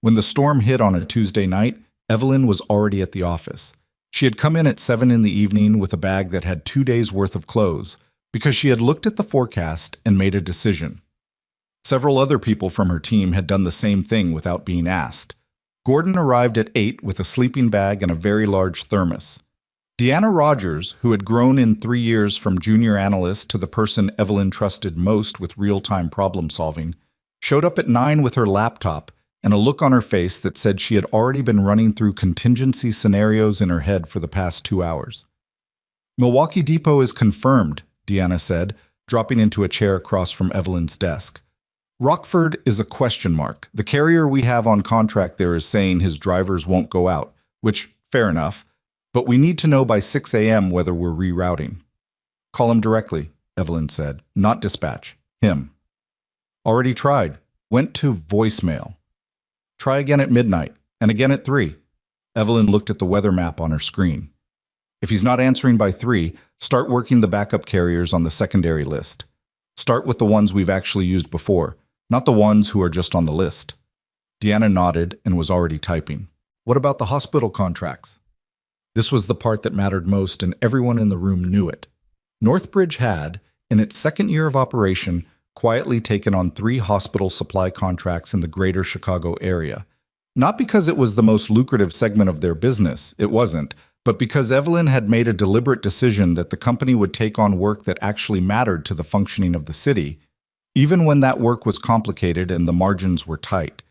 When the storm hit on a Tuesday night, Evelyn was already at the office. She had come in at 7 in the evening with a bag that had 2 days' worth of clothes, because she had looked at the forecast and made a decision. Several other people from her team had done the same thing without being asked. Gordon arrived at 8 with a sleeping bag and a very large thermos. Deanna Rogers, who had grown in 3 years from junior analyst to the person Evelyn trusted most with real-time problem solving, showed up at 9 with her laptop and a look on her face that said she had already been running through contingency scenarios in her head for the past 2 hours. Milwaukee Depot is confirmed, Deanna said, dropping into a chair across from Evelyn's desk. Rockford is a question mark. The carrier we have on contract there is saying his drivers won't go out, which, fair enough, but we need to know by 6 a.m. whether we're rerouting. Call him directly, Evelyn said, not dispatch, him. Already tried. Went to voicemail. Try again at midnight, and again at 3. Evelyn looked at the weather map on her screen. If he's not answering by 3, start working the backup carriers on the secondary list. Start with the ones we've actually used before, not the ones who are just on the list. Deanna nodded and was already typing. What about the hospital contracts? This was the part that mattered most, and everyone in the room knew it. Northbridge had, in its second year of operation, quietly taken on 3 hospital supply contracts in the greater Chicago area. Not because it was the most lucrative segment of their business, it wasn't, but because Evelyn had made a deliberate decision that the company would take on work that actually mattered to the functioning of the city, even when that work was complicated and the margins were tight.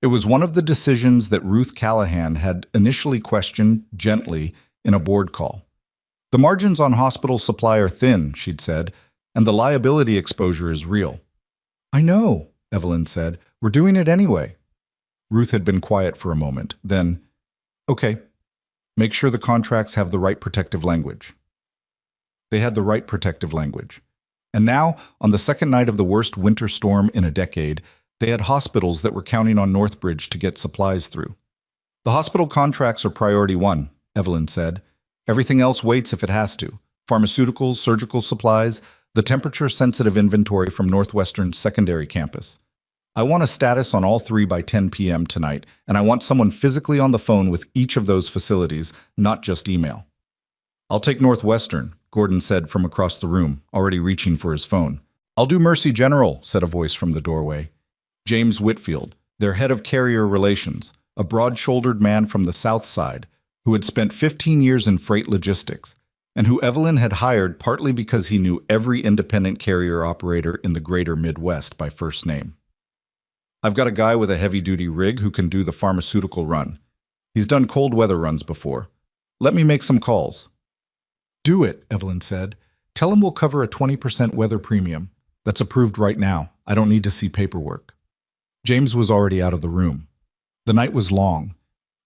It was one of the decisions that Ruth Callahan had initially questioned, gently, in a board call. The margins on hospital supply are thin, she'd said, and the liability exposure is real. I know, Evelyn said. We're doing it anyway. Ruth had been quiet for a moment. Then, okay, make sure the contracts have the right protective language. They had the right protective language. And now, on the second night of the worst winter storm in a decade, they had hospitals that were counting on Northbridge to get supplies through. The hospital contracts are priority 1, Evelyn said. Everything else waits if it has to. Pharmaceuticals, surgical supplies, the temperature-sensitive inventory from Northwestern's secondary campus. I want a status on all 3 by 10 p.m. tonight, and I want someone physically on the phone with each of those facilities, not just email. I'll take Northwestern, Gordon said from across the room, already reaching for his phone. I'll do Mercy General, said a voice from the doorway. James Whitfield, their head of carrier relations, a broad-shouldered man from the South Side, who had spent 15 years in freight logistics, and who Evelyn had hired partly because he knew every independent carrier operator in the greater Midwest by first name. I've got a guy with a heavy-duty rig who can do the pharmaceutical run. He's done cold weather runs before. Let me make some calls. Do it, Evelyn said. Tell him we'll cover a 20% weather premium. That's approved right now. I don't need to see paperwork. James was already out of the room. The night was long.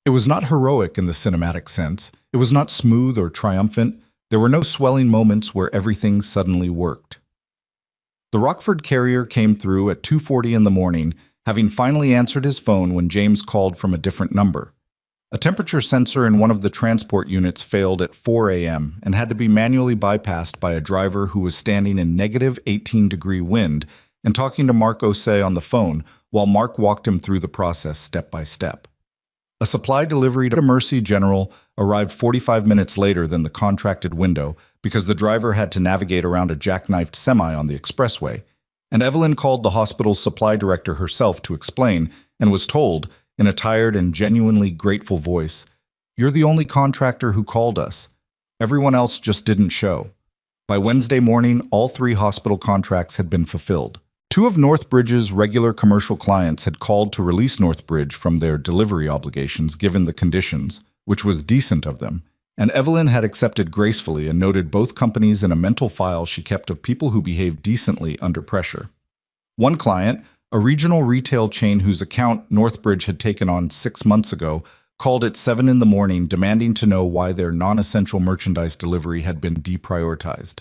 It was not heroic in the cinematic sense. It was not smooth or triumphant. There were no swelling moments where everything suddenly worked. The Rockford carrier came through at 2:40 in the morning, having finally answered his phone when James called from a different number. A temperature sensor in one of the transport units failed at 4 a.m. and had to be manually bypassed by a driver who was standing in negative 18-degree wind and talking to Mark Osei on the phone while Mark walked him through the process step by step. A supply delivery to Mercy General arrived 45 minutes later than the contracted window because the driver had to navigate around a jackknifed semi on the expressway, and Evelyn called the hospital's supply director herself to explain and was told, in a tired and genuinely grateful voice, "You're the only contractor who called us. Everyone else just didn't show." By Wednesday morning, all 3 hospital contracts had been fulfilled. 2 of Northbridge's regular commercial clients had called to release Northbridge from their delivery obligations given the conditions, which was decent of them, and Evelyn had accepted gracefully and noted both companies in a mental file she kept of people who behaved decently under pressure. One client, a regional retail chain whose account Northbridge had taken on 6 months ago, called at 7 in the morning demanding to know why their non-essential merchandise delivery had been deprioritized.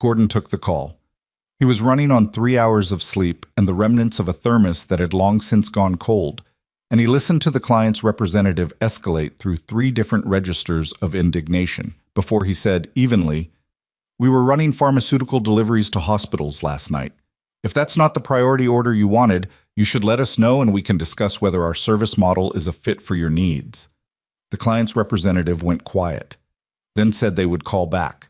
Gordon took the call. He was running on 3 hours of sleep and the remnants of a thermos that had long since gone cold, and he listened to the client's representative escalate through 3 different registers of indignation before he said evenly, "We were running pharmaceutical deliveries to hospitals last night. If that's not the priority order you wanted, you should let us know and we can discuss whether our service model is a fit for your needs." The client's representative went quiet, then said they would call back.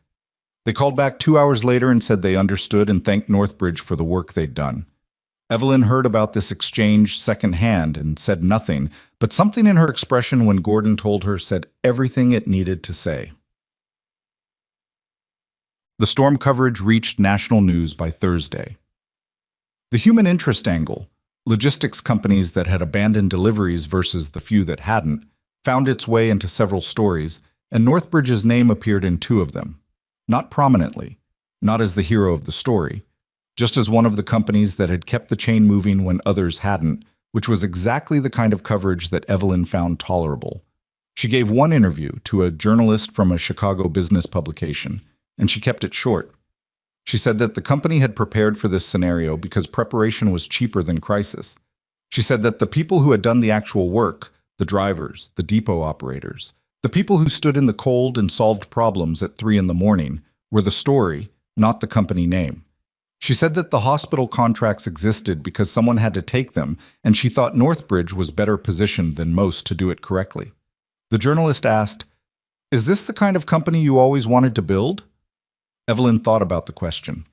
They called back 2 hours later and said they understood and thanked Northbridge for the work they'd done. Evelyn heard about this exchange secondhand and said nothing, but something in her expression when Gordon told her said everything it needed to say. The storm coverage reached national news by Thursday. The human interest angle, logistics companies that had abandoned deliveries versus the few that hadn't, found its way into several stories, and Northbridge's name appeared in 2 of them. Not prominently, not as the hero of the story, just as one of the companies that had kept the chain moving when others hadn't, which was exactly the kind of coverage that Evelyn found tolerable. She gave one interview to a journalist from a Chicago business publication, and she kept it short. She said that the company had prepared for this scenario because preparation was cheaper than crisis. She said that the people who had done the actual work, the drivers, the depot operators, the people who stood in the cold and solved problems at 3 a.m, were the story, not the company name. She said that the hospital contracts existed because someone had to take them, and she thought Northbridge was better positioned than most to do it correctly. The journalist asked, "Is this the kind of company you always wanted to build?" Evelyn thought about the question.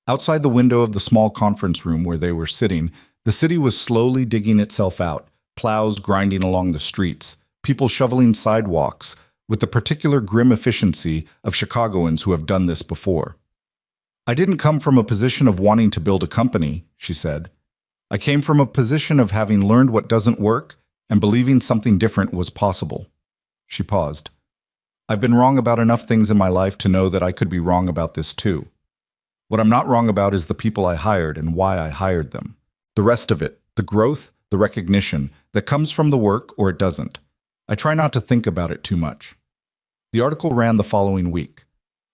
Outside the window of the small conference room where they were sitting, the city was slowly digging itself out, plows grinding along the streets, people shoveling sidewalks, with the particular grim efficiency of Chicagoans who have done this before. "I didn't come from a position of wanting to build a company," she said. "I came from a position of having learned what doesn't work and believing something different was possible." She paused. "I've been wrong about enough things in my life to know that I could be wrong about this too. What I'm not wrong about is the people I hired and why I hired them. The rest of it, the growth, the recognition, that comes from the work or it doesn't. I try not to think about it too much." The article ran the following week.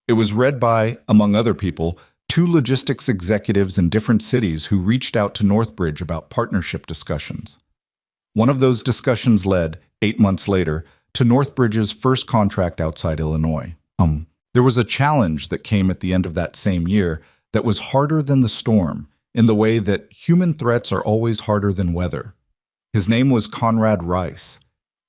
It was read by, among other people, 2 logistics executives in different cities who reached out to Northbridge about partnership discussions. One of those discussions led, 8 months later, to Northbridge's first contract outside Illinois. There was a challenge that came at the end of that same year that was harder than the storm, in the way that human threats are always harder than weather. His name was Conrad Rice.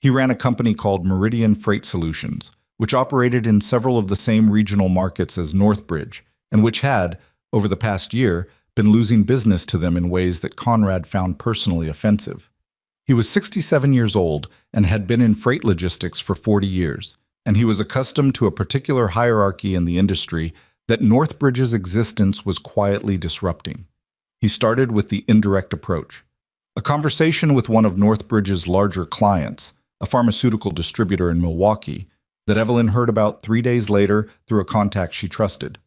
He ran a company called Meridian Freight Solutions, which operated in several of the same regional markets as Northbridge, and which had, over the past year, been losing business to them in ways that Conrad found personally offensive. He was 67 years old and had been in freight logistics for 40 years, and he was accustomed to a particular hierarchy in the industry that Northbridge's existence was quietly disrupting. He started with the indirect approach. A conversation with one of Northbridge's larger clients, a pharmaceutical distributor in Milwaukee, that Evelyn heard about 3 days later through a contact she trusted.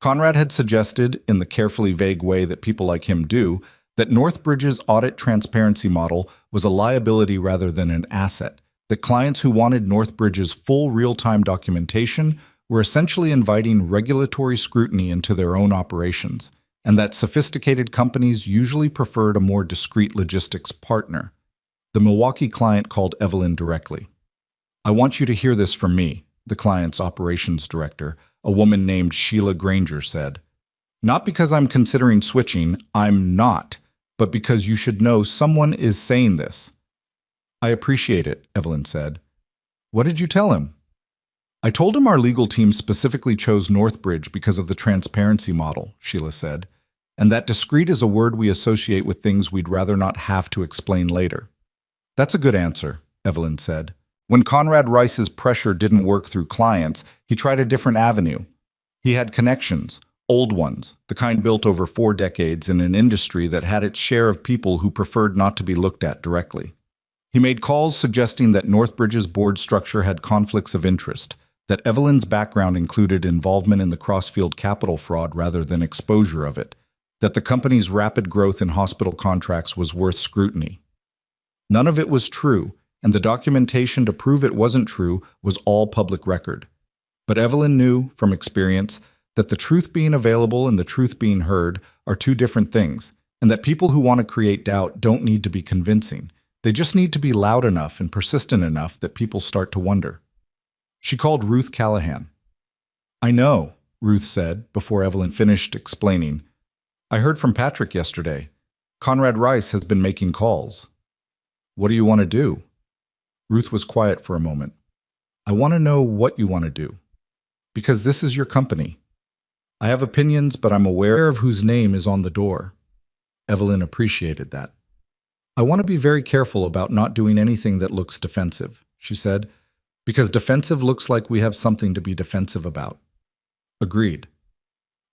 Conrad had suggested, in the carefully vague way that people like him do, that Northbridge's audit transparency model was a liability rather than an asset, that clients who wanted Northbridge's full real-time documentation were essentially inviting regulatory scrutiny into their own operations, and that sophisticated companies usually preferred a more discreet logistics partner. The Milwaukee client called Evelyn directly. "I want you to hear this from me," the client's operations director, a woman named Sheila Granger, said. "Not because I'm considering switching, I'm not, but because you should know someone is saying this." "I appreciate it," Evelyn said. "What did you tell him?" "I told him our legal team specifically chose Northbridge because of the transparency model," Sheila said, "and that discreet is a word we associate with things we'd rather not have to explain later." "That's a good answer," Evelyn said. When Conrad Rice's pressure didn't work through clients, he tried a different avenue. He had connections, old ones, the kind built over 4 decades in an industry that had its share of people who preferred not to be looked at directly. He made calls suggesting that Northbridge's board structure had conflicts of interest, that Evelyn's background included involvement in the Crossfield capital fraud rather than exposure of it, that the company's rapid growth in hospital contracts was worth scrutiny. None of it was true, and the documentation to prove it wasn't true was all public record. But Evelyn knew, from experience, that the truth being available and the truth being heard are two different things, and that people who want to create doubt don't need to be convincing. They just need to be loud enough and persistent enough that people start to wonder. She called Ruth Callahan. "I know," Ruth said before Evelyn finished explaining. "I heard from Patrick yesterday. Conrad Rice has been making calls." "What do you want to do?" Ruth was quiet for a moment. "I want to know what you want to do. Because this is your company. I have opinions, but I'm aware of whose name is on the door." Evelyn appreciated that. "I want to be very careful about not doing anything that looks defensive," she said, "because defensive looks like we have something to be defensive about." "Agreed.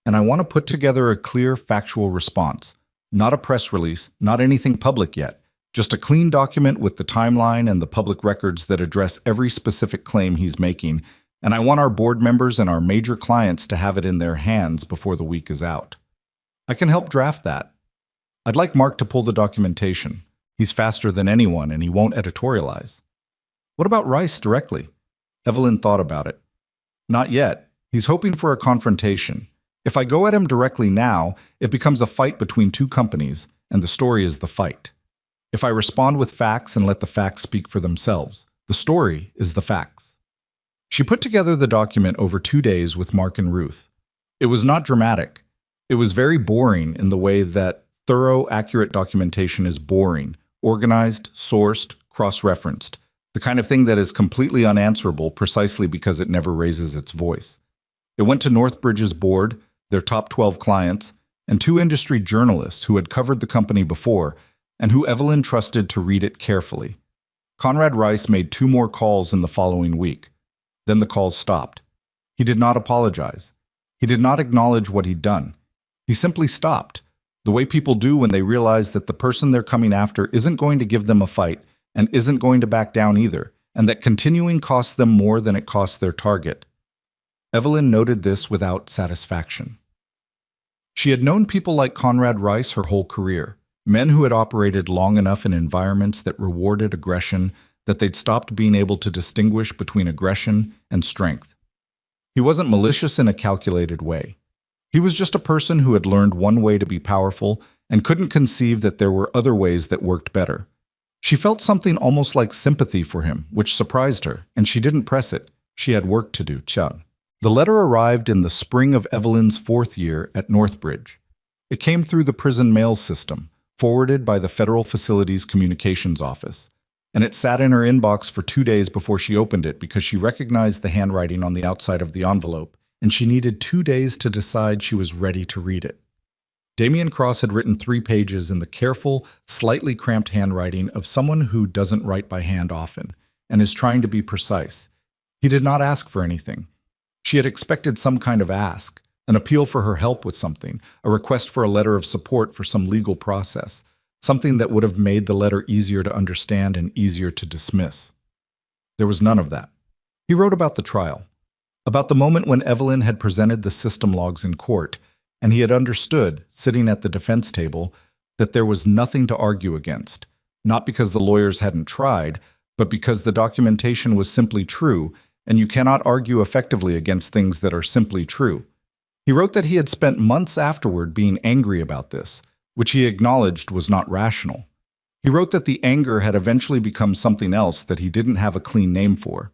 And I want to put together a clear, factual response. Not a press release, not anything public yet. Just a clean document with the timeline and the public records that address every specific claim he's making, and I want our board members and our major clients to have it in their hands before the week is out. I can help draft that. I'd like Mark to pull the documentation. He's faster than anyone and he won't editorialize." "What about Rice directly?" Evelyn thought about it. "Not yet. He's hoping for a confrontation. If I go at him directly now, it becomes a fight between two companies, and the story is the fight. If I respond with facts and let the facts speak for themselves, the story is the facts." She put together the document over 2 days with Mark and Ruth. It was not dramatic. It was very boring in the way that thorough, accurate documentation is boring, organized, sourced, cross-referenced, the kind of thing that is completely unanswerable precisely because it never raises its voice. It went to Northbridge's board, their top 12 clients, and 2 industry journalists who had covered the company before and who Evelyn trusted to read it carefully. Conrad Rice made 2 more calls in the following week. Then the calls stopped. He did not apologize. He did not acknowledge what he'd done. He simply stopped, the way people do when they realize that the person they're coming after isn't going to give them a fight and isn't going to back down either, and that continuing costs them more than it costs their target. Evelyn noted this without satisfaction. She had known people like Conrad Rice her whole career, men who had operated long enough in environments that rewarded aggression that they'd stopped being able to distinguish between aggression and strength. He wasn't malicious in a calculated way. He was just a person who had learned one way to be powerful and couldn't conceive that there were other ways that worked better. She felt something almost like sympathy for him, which surprised her, and she didn't press it. She had work to do, Chug. The letter arrived in the spring of Evelyn's 4th year at Northbridge. It came through the prison mail system, forwarded by the Federal Facilities Communications Office, and it sat in her inbox for 2 days before she opened it because she recognized the handwriting on the outside of the envelope, and she needed 2 days to decide she was ready to read it. Damian Cross had written 3 pages in the careful, slightly cramped handwriting of someone who doesn't write by hand often and is trying to be precise. He did not ask for anything. She had expected some kind of ask, an appeal for her help with something, a request for a letter of support for some legal process, something that would have made the letter easier to understand and easier to dismiss. There was none of that. He wrote about the trial, about the moment when Evelyn had presented the system logs in court, and he had understood, sitting at the defense table, that there was nothing to argue against, not because the lawyers hadn't tried, but because the documentation was simply true, and you cannot argue effectively against things that are simply true. He wrote that he had spent months afterward being angry about this, which he acknowledged was not rational. He wrote that the anger had eventually become something else that he didn't have a clean name for.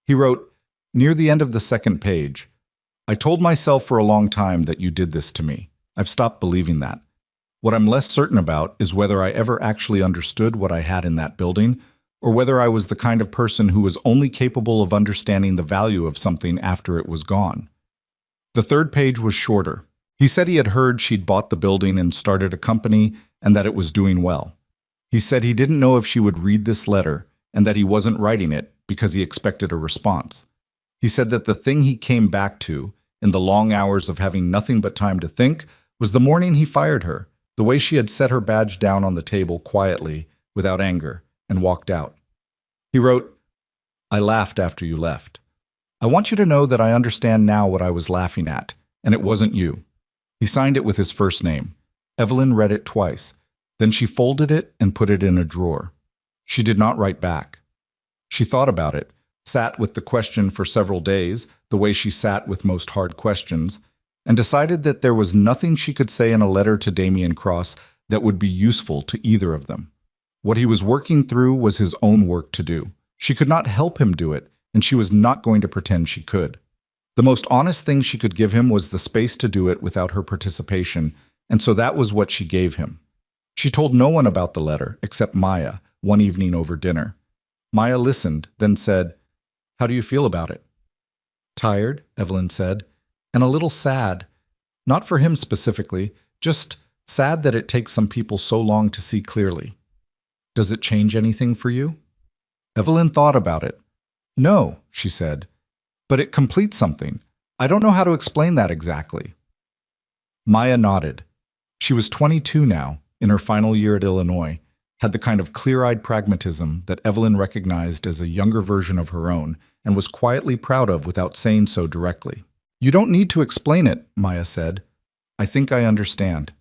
He wrote, near the end of the 2nd page, "I told myself for a long time that you did this to me. I've stopped believing that. What I'm less certain about is whether I ever actually understood what I had in that building, or whether I was the kind of person who was only capable of understanding the value of something after it was gone." The 3rd page was shorter. He said he had heard she'd bought the building and started a company and that it was doing well. He said he didn't know if she would read this letter and that he wasn't writing it because he expected a response. He said that the thing he came back to, in the long hours of having nothing but time to think, was the morning he fired her, the way she had set her badge down on the table quietly, without anger, and walked out. He wrote, "I laughed after you left. I want you to know that I understand now what I was laughing at, and it wasn't you." He signed it with his first name. Evelyn read it twice. Then she folded it and put it in a drawer. She did not write back. She thought about it, sat with the question for several days, the way she sat with most hard questions, and decided that there was nothing she could say in a letter to Damien Cross that would be useful to either of them. What he was working through was his own work to do. She could not help him do it, and she was not going to pretend she could. The most honest thing she could give him was the space to do it without her participation, and so that was what she gave him. She told no one about the letter, except Maya, one evening over dinner. Maya listened, then said, "How do you feel about it?" "Tired," Evelyn said, "and a little sad. Not for him specifically, just sad that it takes some people so long to see clearly." "Does it change anything for you?" Evelyn thought about it. "No," she said, "but it completes something. I don't know how to explain that exactly." Maya nodded. She was 22 now, in her final year at Illinois, had the kind of clear-eyed pragmatism that Evelyn recognized as a younger version of her own and was quietly proud of without saying so directly. "You don't need to explain it," Maya said. "I think I understand."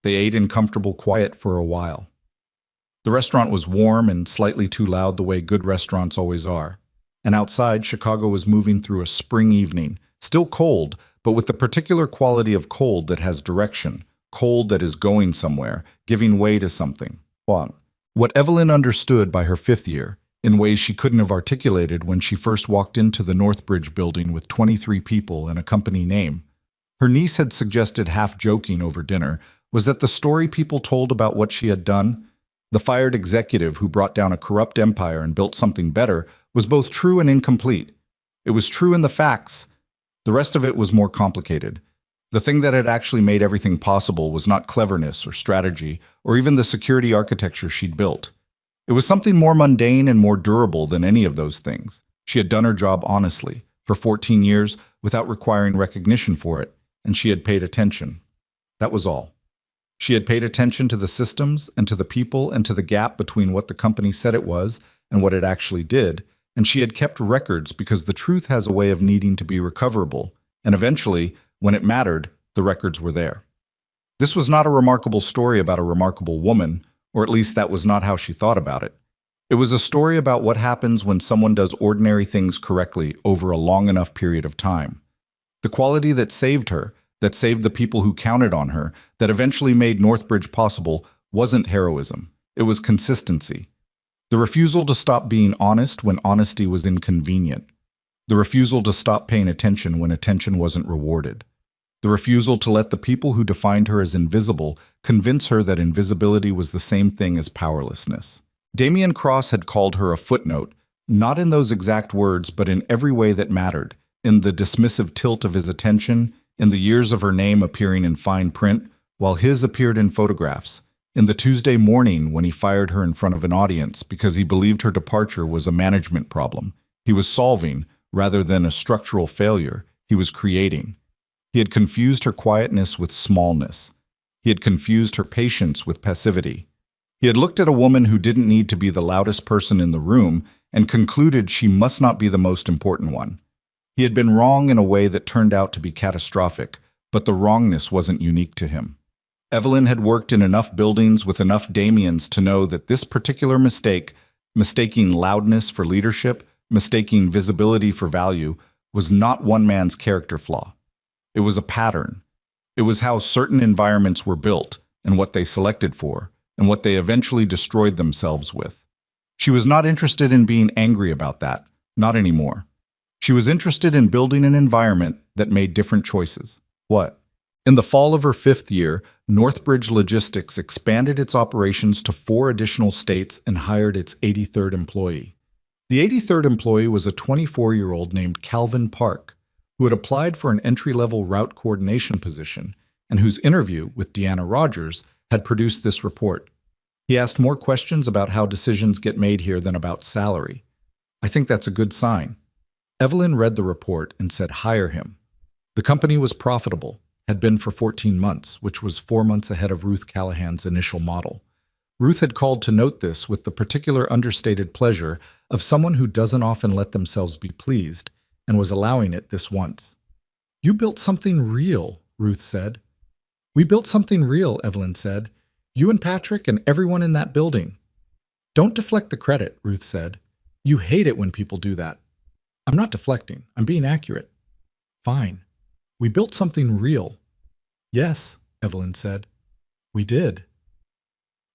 They ate in comfortable quiet for a while. The restaurant was warm and slightly too loud the way good restaurants always are. And outside, Chicago was moving through a spring evening, still cold, but with the particular quality of cold that has direction, cold that is going somewhere, giving way to something. What Evelyn understood by her 5th year, in ways she couldn't have articulated when she first walked into the Northbridge building with 23 people and a company name, her niece had suggested half-joking over dinner, was that the story people told about what she had done, the fired executive who brought down a corrupt empire and built something better, was both true and incomplete. It was true in the facts. The rest of it was more complicated. The thing that had actually made everything possible was not cleverness or strategy or even the security architecture she'd built. It was something more mundane and more durable than any of those things. She had done her job honestly, for 14 years, without requiring recognition for it, and she had paid attention. That was all. She had paid attention to the systems and to the people and to the gap between what the company said it was and what it actually did, and she had kept records because the truth has a way of needing to be recoverable, and eventually, when it mattered, the records were there. This was not a remarkable story about a remarkable woman, or at least that was not how she thought about it. It was a story about what happens when someone does ordinary things correctly over a long enough period of time. The quality that saved her, that saved the people who counted on her, that eventually made Northbridge possible, wasn't heroism. It was consistency. The refusal to stop being honest when honesty was inconvenient. The refusal to stop paying attention when attention wasn't rewarded. The refusal to let the people who defined her as invisible convince her that invisibility was the same thing as powerlessness. Damien Cross had called her a footnote, not in those exact words, but in every way that mattered, in the dismissive tilt of his attention, in the years of her name appearing in fine print, while his appeared in photographs, in the Tuesday morning when he fired her in front of an audience because he believed her departure was a management problem. He was solving, rather than a structural failure, he was creating. He had confused her quietness with smallness. He had confused her patience with passivity. He had looked at a woman who didn't need to be the loudest person in the room and concluded she must not be the most important one. He had been wrong in a way that turned out to be catastrophic, but the wrongness wasn't unique to him. Evelyn had worked in enough buildings with enough Damiens to know that this particular mistake, mistaking loudness for leadership, mistaking visibility for value, was not one man's character flaw. It was a pattern. It was how certain environments were built, and what they selected for, and what they eventually destroyed themselves with. She was not interested in being angry about that, not anymore. She was interested in building an environment that made different choices. What? In the fall of her 5th year, Northbridge Logistics expanded its operations to 4 additional states and hired its 83rd employee. The 83rd employee was a 24-year-old named Calvin Park, who had applied for an entry-level route coordination position and whose interview with Deanna Rogers had produced this report. He asked more questions about how decisions get made here than about salary. I think that's a good sign. Evelyn read the report and said hire him. The company was profitable, had been for 14 months, which was 4 months ahead of Ruth Callahan's initial model. Ruth had called to note this with the particular understated pleasure of someone who doesn't often let themselves be pleased, and was allowing it this once. "You built something real," Ruth said. "We built something real," Evelyn said. "You and Patrick and everyone in that building." "Don't deflect the credit," Ruth said. "You hate it when people do that." "I'm not deflecting. I'm being accurate." "Fine." We built something real. Yes, Evelyn said. We did.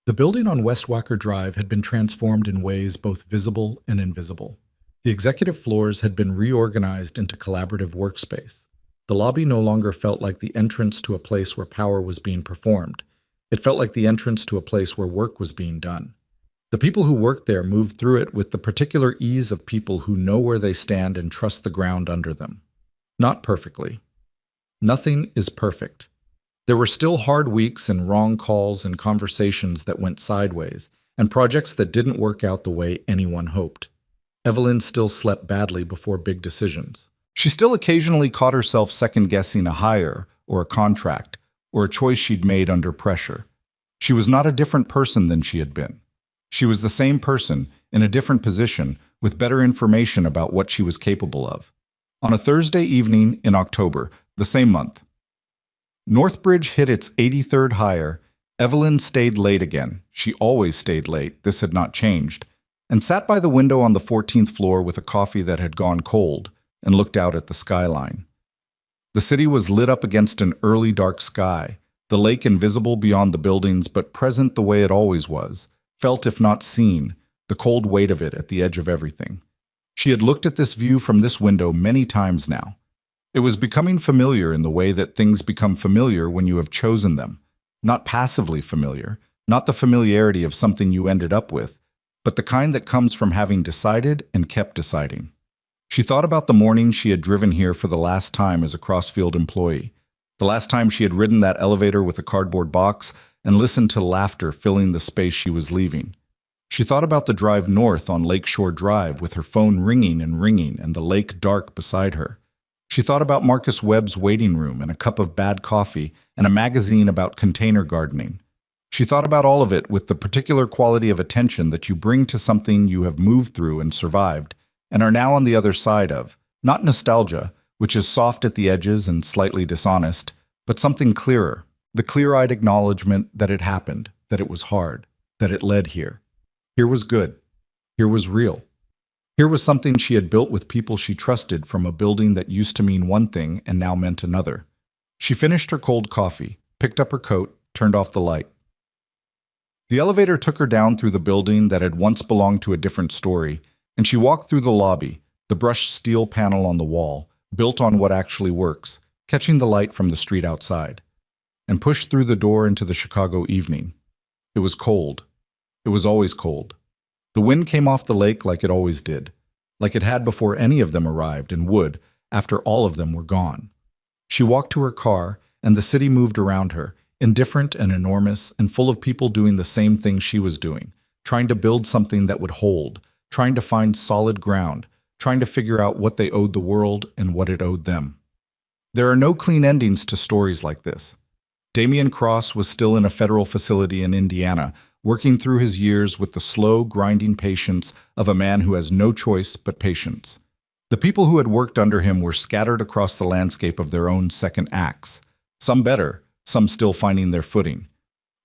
The building on West Walker Drive had been transformed in ways both visible and invisible. The executive floors had been reorganized into collaborative workspace. The lobby no longer felt like the entrance to a place where power was being performed. It felt like the entrance to a place where work was being done. The people who worked there moved through it with the particular ease of people who know where they stand and trust the ground under them. Not perfectly. Nothing is perfect. There were still hard weeks and wrong calls and conversations that went sideways, and projects that didn't work out the way anyone hoped. Evelyn still slept badly before big decisions. She still occasionally caught herself second-guessing a hire or a contract or a choice she'd made under pressure. She was not a different person than she had been. She was the same person, in a different position, with better information about what she was capable of. On a Thursday evening in October, the same month, Northbridge hit its 83rd hire. Evelyn stayed late again. She always stayed late, this had not changed, and sat by the window on the 14th floor with a coffee that had gone cold and looked out at the skyline. The city was lit up against an early dark sky, the lake invisible beyond the buildings but present the way it always was, felt if not seen, the cold weight of it at the edge of everything. She had looked at this view from this window many times now. It was becoming familiar in the way that things become familiar when you have chosen them. Not passively familiar, not the familiarity of something you ended up with, but the kind that comes from having decided and kept deciding. She thought about the morning she had driven here for the last time as a Crossfield employee, the last time she had ridden that elevator with a cardboard box and listened to laughter filling the space she was leaving. She thought about the drive north on Lakeshore Drive with her phone ringing and the lake dark beside her. She thought about Marcus Webb's waiting room and a cup of bad coffee and a magazine about container gardening. She thought about all of it with the particular quality of attention that you bring to something you have moved through and survived, and are now on the other side of. Not nostalgia, which is soft at the edges and slightly dishonest, but something clearer, the clear-eyed acknowledgement that it happened, that it was hard, that it led here. Here was good. Here was real. Here was something she had built with people she trusted from a building that used to mean one thing and now meant another. She finished her cold coffee, picked up her coat, turned off the light. The elevator took her down through the building that had once belonged to a different story, and she walked through the lobby, the brushed steel panel on the wall, built on what actually works, catching the light from the street outside, and pushed through the door into the Chicago evening. It was cold. It was always cold. The wind came off the lake like it always did, like it had before any of them arrived and would after all of them were gone. She walked to her car, and the city moved around her, indifferent and enormous and full of people doing the same thing she was doing, trying to build something that would hold, trying to find solid ground, trying to figure out what they owed the world and what it owed them. There are no clean endings to stories like this. Damian Cross was still in a federal facility in Indiana, working through his years with the slow, grinding patience of a man who has no choice but patience. The people who had worked under him were scattered across the landscape of their own second acts, some better, some still finding their footing.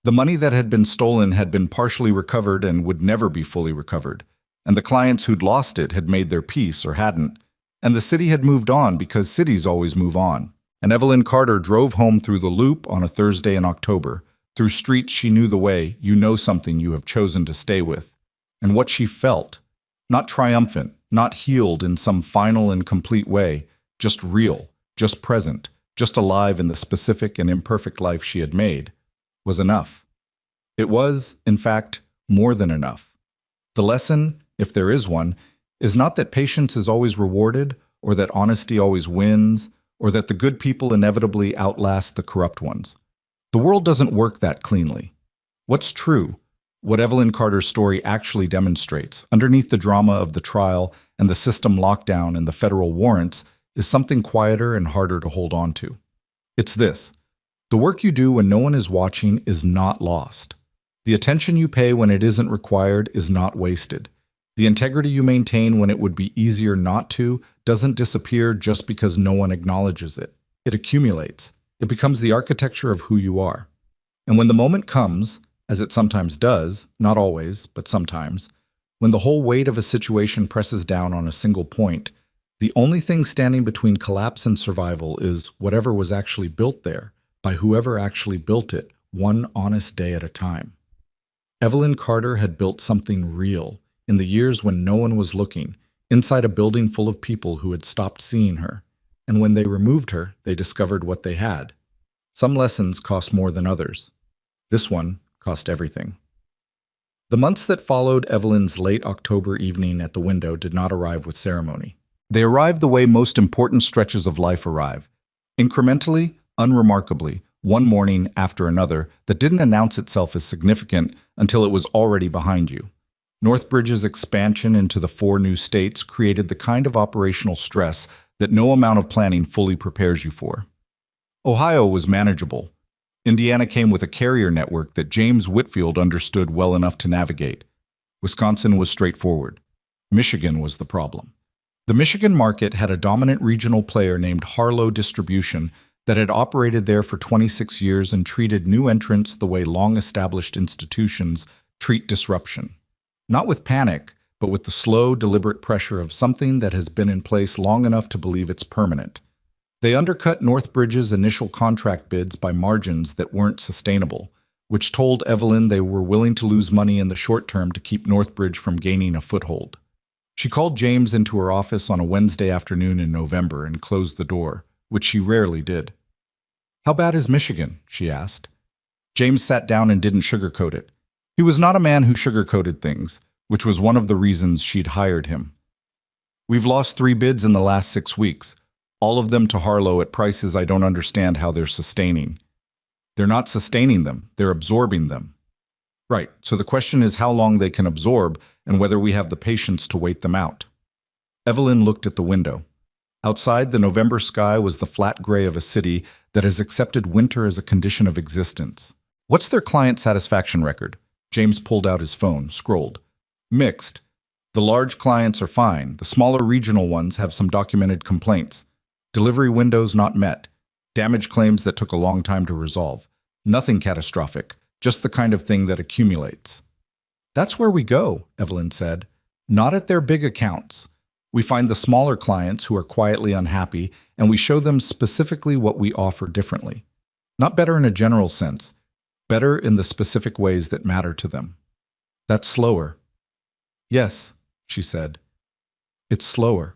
The money that had been stolen had been partially recovered and would never be fully recovered, and the clients who'd lost it had made their peace or hadn't, and the city had moved on because cities always move on. And Evelyn Carter drove home through the Loop on a Thursday in October, through streets she knew the way, you know something you have chosen to stay with. And what she felt, not triumphant, not healed in some final and complete way, just real, just present, just alive in the specific and imperfect life she had made, was enough. It was, in fact, more than enough. The lesson, if there is one, is not that patience is always rewarded, or that honesty always wins, or that the good people inevitably outlast the corrupt ones. The world doesn't work that cleanly. What's true, what Evelyn Carter's story actually demonstrates, underneath the drama of the trial and the system lockdown and the federal warrants, is something quieter and harder to hold on to. It's this: the work you do when no one is watching is not lost. The attention you pay when it isn't required is not wasted. The integrity you maintain when it would be easier not to doesn't disappear just because no one acknowledges it. It accumulates. It becomes the architecture of who you are. And when the moment comes, as it sometimes does, not always, but sometimes, when the whole weight of a situation presses down on a single point, The only thing standing between collapse and survival is whatever was actually built there, by whoever actually built it, one honest day at a time. Evelyn Carter had built something real, in the years when no one was looking, inside a building full of people who had stopped seeing her. And when they removed her, they discovered what they had. Some lessons cost more than others. This one cost everything. The months that followed Evelyn's late October evening at the window did not arrive with ceremony. They arrived the way most important stretches of life arrive, incrementally, unremarkably, one morning after another that didn't announce itself as significant until it was already behind you. Northbridge's expansion into the 4 new states created the kind of operational stress that no amount of planning fully prepares you for. Ohio was manageable. Indiana came with a carrier network that James Whitfield understood well enough to navigate. Wisconsin was straightforward. Michigan was the problem. The Michigan market had a dominant regional player named Harlow Distribution that had operated there for 26 years and treated new entrants the way long-established institutions treat disruption. Not with panic, but with the slow, deliberate pressure of something that has been in place long enough to believe it's permanent. They undercut Northbridge's initial contract bids by margins that weren't sustainable, which told Evelyn they were willing to lose money in the short term to keep Northbridge from gaining a foothold. She called James into her office on a Wednesday afternoon in November and closed the door, which she rarely did. "How bad is Michigan?" she asked. James sat down and didn't sugarcoat it. He was not a man who sugarcoated things, which was one of the reasons she'd hired him. "We've lost 3 bids in the last 6 weeks, all of them to Harlow at prices I don't understand how they're sustaining." "They're not sustaining them, they're absorbing them." "Right, so the question is how long they can absorb and whether we have the patience to wait them out." Evelyn looked at the window. Outside, the November sky was the flat gray of a city that has accepted winter as a condition of existence. "What's their client satisfaction record?" James pulled out his phone, scrolled. "Mixed. The large clients are fine. The smaller regional ones have some documented complaints. Delivery windows not met. Damage claims that took a long time to resolve. Nothing catastrophic, just the kind of thing that accumulates." "That's where we go," Evelyn said. "Not at their big accounts. We find the smaller clients who are quietly unhappy, and we show them specifically what we offer differently. Not better in a general sense, better in the specific ways that matter to them." "That's slower." "Yes," she said. "It's slower."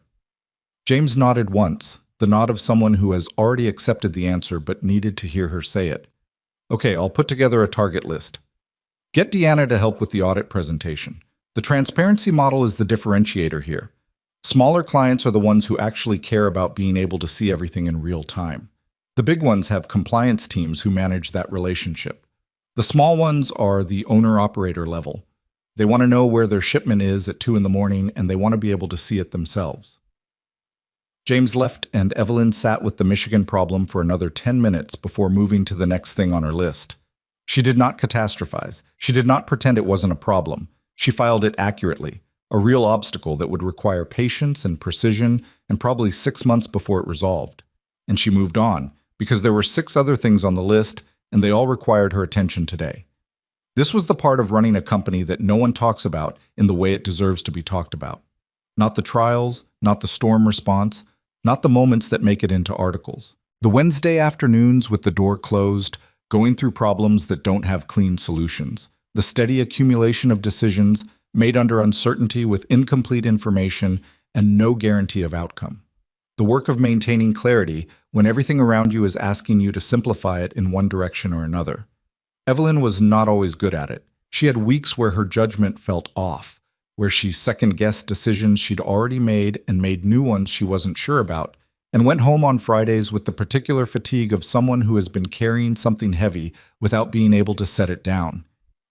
James nodded once, the nod of someone who has already accepted the answer but needed to hear her say it. "Okay, I'll put together a target list. Get Deanna to help with the audit presentation. The transparency model is the differentiator here. Smaller clients are the ones who actually care about being able to see everything in real time. The big ones have compliance teams who manage that relationship. The small ones are the owner-operator level. They want to know where their shipment is at 2 in the morning, and they want to be able to see it themselves." James left, and Evelyn sat with the Michigan problem for another 10 minutes before moving to the next thing on her list. She did not catastrophize. She did not pretend it wasn't a problem. She filed it accurately, a real obstacle that would require patience and precision and probably 6 months before it resolved. And she moved on, because there were 6 other things on the list, and they all required her attention today. This was the part of running a company that no one talks about in the way it deserves to be talked about. Not the trials, not the storm response, not the moments that make it into articles. The Wednesday afternoons with the door closed, going through problems that don't have clean solutions. The steady accumulation of decisions made under uncertainty with incomplete information and no guarantee of outcome. The work of maintaining clarity when everything around you is asking you to simplify it in one direction or another. Evelyn was not always good at it. She had weeks where her judgment felt off, where she second-guessed decisions she'd already made and made new ones she wasn't sure about, and went home on Fridays with the particular fatigue of someone who has been carrying something heavy without being able to set it down.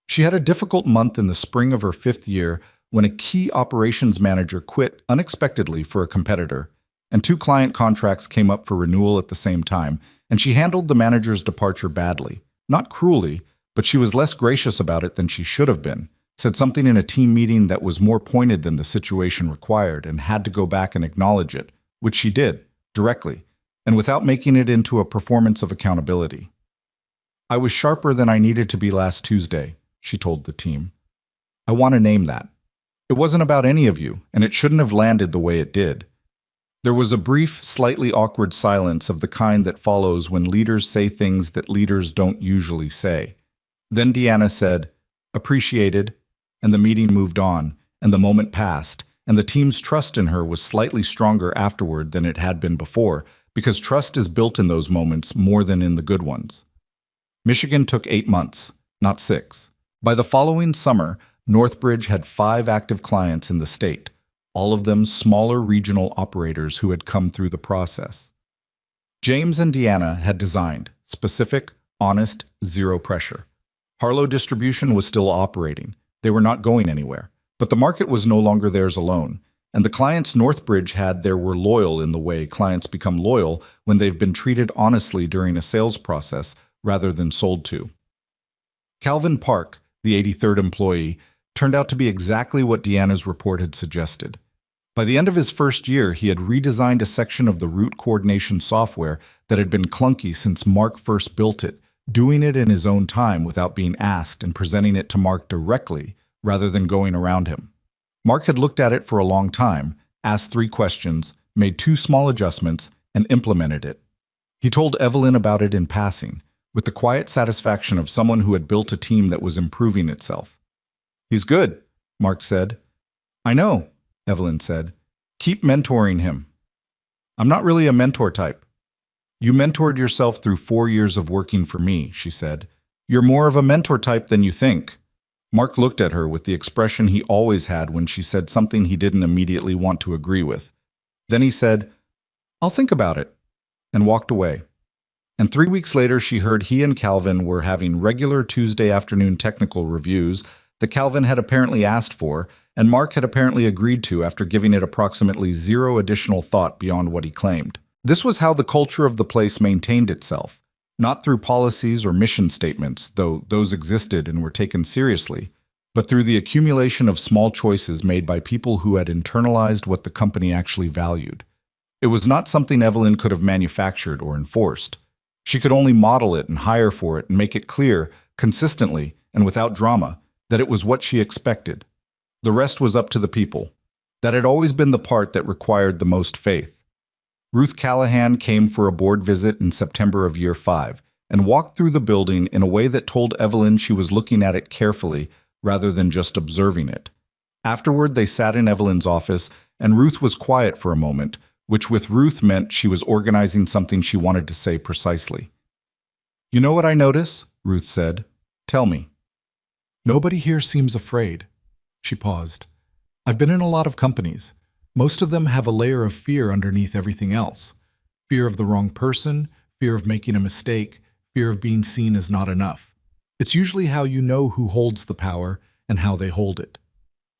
She had a difficult month in the spring of her 5th year when a key operations manager quit unexpectedly for a competitor, and 2 client contracts came up for renewal at the same time, and she handled the manager's departure badly. Not cruelly, but she was less gracious about it than she should have been, said something in a team meeting that was more pointed than the situation required, and had to go back and acknowledge it, which she did, directly, and without making it into a performance of accountability. "I was sharper than I needed to be last Tuesday," she told the team. "I want to name that. It wasn't about any of you, and it shouldn't have landed the way it did. There was a brief, slightly awkward silence of the kind that follows when leaders say things that leaders don't usually say. Then Deanna said, "Appreciated," and the meeting moved on, and the moment passed, and the team's trust in her was slightly stronger afterward than it had been before, because trust is built in those moments more than in the good ones. Michigan took 8 months, not 6. By the following summer, Northbridge had 5 active clients in the state, all of them smaller regional operators who had come through the process. James and Deanna had designed specific, honest, zero pressure. Harlow Distribution was still operating. They were not going anywhere. But the market was no longer theirs alone, and the clients Northbridge had there were loyal in the way clients become loyal when they've been treated honestly during a sales process rather than sold to. Calvin Park, the 83rd employee, turned out to be exactly what Deanna's report had suggested. By the end of his first year, he had redesigned a section of the route coordination software that had been clunky since Mark first built it, doing it in his own time without being asked and presenting it to Mark directly rather than going around him. Mark had looked at it for a long time, asked 3 questions, made 2 small adjustments, and implemented it. He told Evelyn about it in passing, with the quiet satisfaction of someone who had built a team that was improving itself. "He's good," Mark said. "I know," Evelyn said. "Keep mentoring him." "I'm not really a mentor type." "You mentored yourself through 4 years of working for me," she said. "You're more of a mentor type than you think." Mark looked at her with the expression he always had when she said something he didn't immediately want to agree with. Then he said, "I'll think about it," and walked away. And 3 weeks later, she heard he and Calvin were having regular Tuesday afternoon technical reviews that Calvin had apparently asked for, and Mark had apparently agreed to after giving it approximately 0 additional thought beyond what he claimed. This was how the culture of the place maintained itself, not through policies or mission statements, though those existed and were taken seriously, but through the accumulation of small choices made by people who had internalized what the company actually valued. It was not something Evelyn could have manufactured or enforced. She could only model it and hire for it and make it clear, consistently and without drama, that it was what she expected. The rest was up to the people. That had always been the part that required the most faith. Ruth Callahan came for a board visit in September of year 5 and walked through the building in a way that told Evelyn she was looking at it carefully rather than just observing it. Afterward, they sat in Evelyn's office, and Ruth was quiet for a moment, which with Ruth meant she was organizing something she wanted to say precisely. "You know what I notice?" Ruth said. "Tell me." "Nobody here seems afraid." She paused. "I've been in a lot of companies. Most of them have a layer of fear underneath everything else. Fear of the wrong person, fear of making a mistake, fear of being seen as not enough. It's usually how you know who holds the power and how they hold it."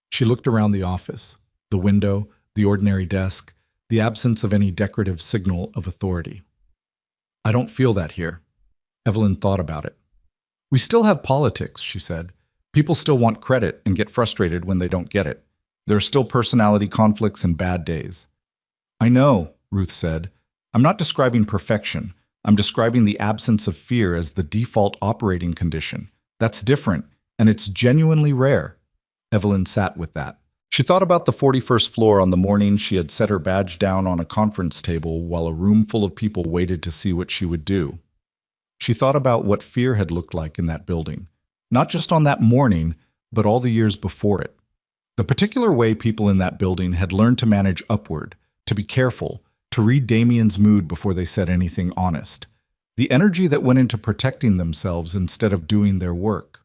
She looked around the office, the window, the ordinary desk, the absence of any decorative signal of authority. "I don't feel that here." Evelyn thought about it. "We still have politics," she said. "People still want credit and get frustrated when they don't get it. There are still personality conflicts and bad days." "I know," Ruth said. "I'm not describing perfection. I'm describing the absence of fear as the default operating condition. That's different, and it's genuinely rare." Evelyn sat with that. She thought about the 41st floor on the morning she had set her badge down on a conference table while a room full of people waited to see what she would do. She thought about what fear had looked like in that building, not just on that morning, but all the years before it. The particular way people in that building had learned to manage upward, to be careful, to read Damien's mood before they said anything honest. The energy that went into protecting themselves instead of doing their work.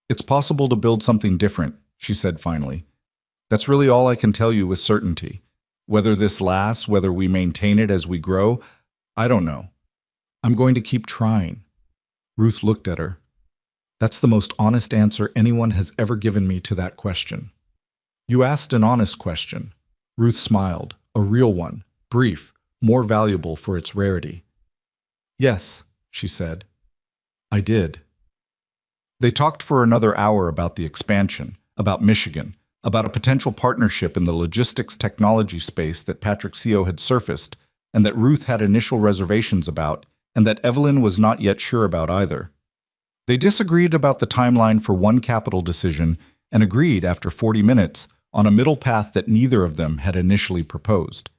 "It's possible to build something different," she said finally. "That's really all I can tell you with certainty. Whether this lasts, whether we maintain it as we grow, I don't know. I'm going to keep trying." Ruth looked at her. "That's the most honest answer anyone has ever given me to that question." "You asked an honest question." Ruth smiled. "A real one. Brief. More valuable for its rarity." "Yes," she said. "I did." They talked for another hour about the expansion, about Michigan, about a potential partnership in the logistics technology space that Patrick Seo had surfaced, and that Ruth had initial reservations about, and that Evelyn was not yet sure about either. They disagreed about the timeline for one capital decision and agreed, after 40 minutes, on a middle path that neither of them had initially proposed.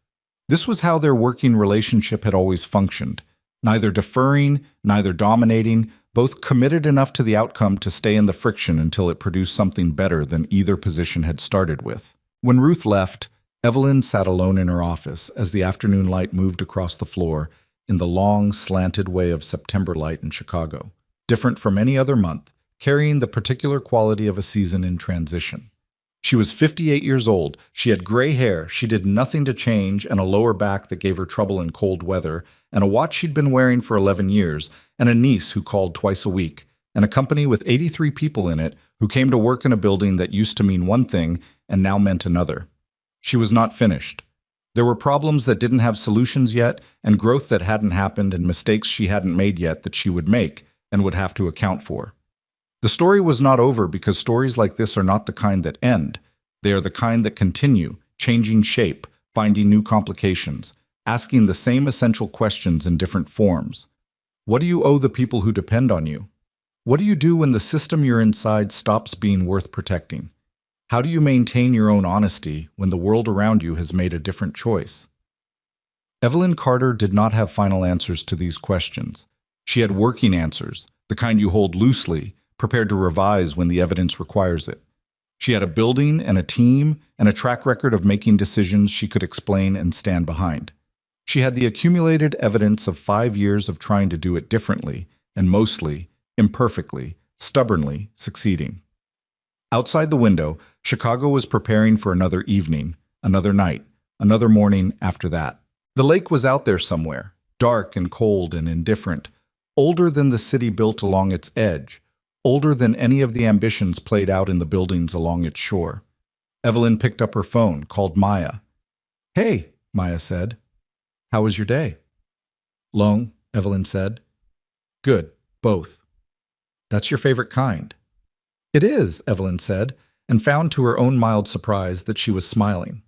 This was how their working relationship had always functioned. Neither deferring, neither dominating, both committed enough to the outcome to stay in the friction until it produced something better than either position had started with. When Ruth left, Evelyn sat alone in her office as the afternoon light moved across the floor in the long, slanted way of September light in Chicago, different from any other month, carrying the particular quality of a season in transition. She was 58 years old, she had gray hair, she did nothing to change, and a lower back that gave her trouble in cold weather, and a watch she'd been wearing for 11 years, and a niece who called twice a week, and a company with 83 people in it who came to work in a building that used to mean one thing and now meant another. She was not finished. There were problems that didn't have solutions yet, and growth that hadn't happened, and mistakes she hadn't made yet that she would make and would have to account for. The story was not over because stories like this are not the kind that end. They are the kind that continue, changing shape, finding new complications, asking the same essential questions in different forms. What do you owe the people who depend on you? What do you do when the system you're inside stops being worth protecting? How do you maintain your own honesty when the world around you has made a different choice? Evelyn Carter did not have final answers to these questions. She had working answers, the kind you hold loosely, prepared to revise when the evidence requires it. She had a building and a team and a track record of making decisions she could explain and stand behind. She had the accumulated evidence of 5 years of trying to do it differently and mostly, imperfectly, stubbornly succeeding. Outside the window, Chicago was preparing for another evening, another night, another morning after that. The lake was out there somewhere, dark and cold and indifferent, older than the city built along its edge, older than any of the ambitions played out in the buildings along its shore. Evelyn picked up her phone, called Maya. "Hey," Maya said. "How was your day?" "Long," Evelyn said. "Good, both. That's your favorite kind." "It is," Evelyn said, and found to her own mild surprise that she was smiling.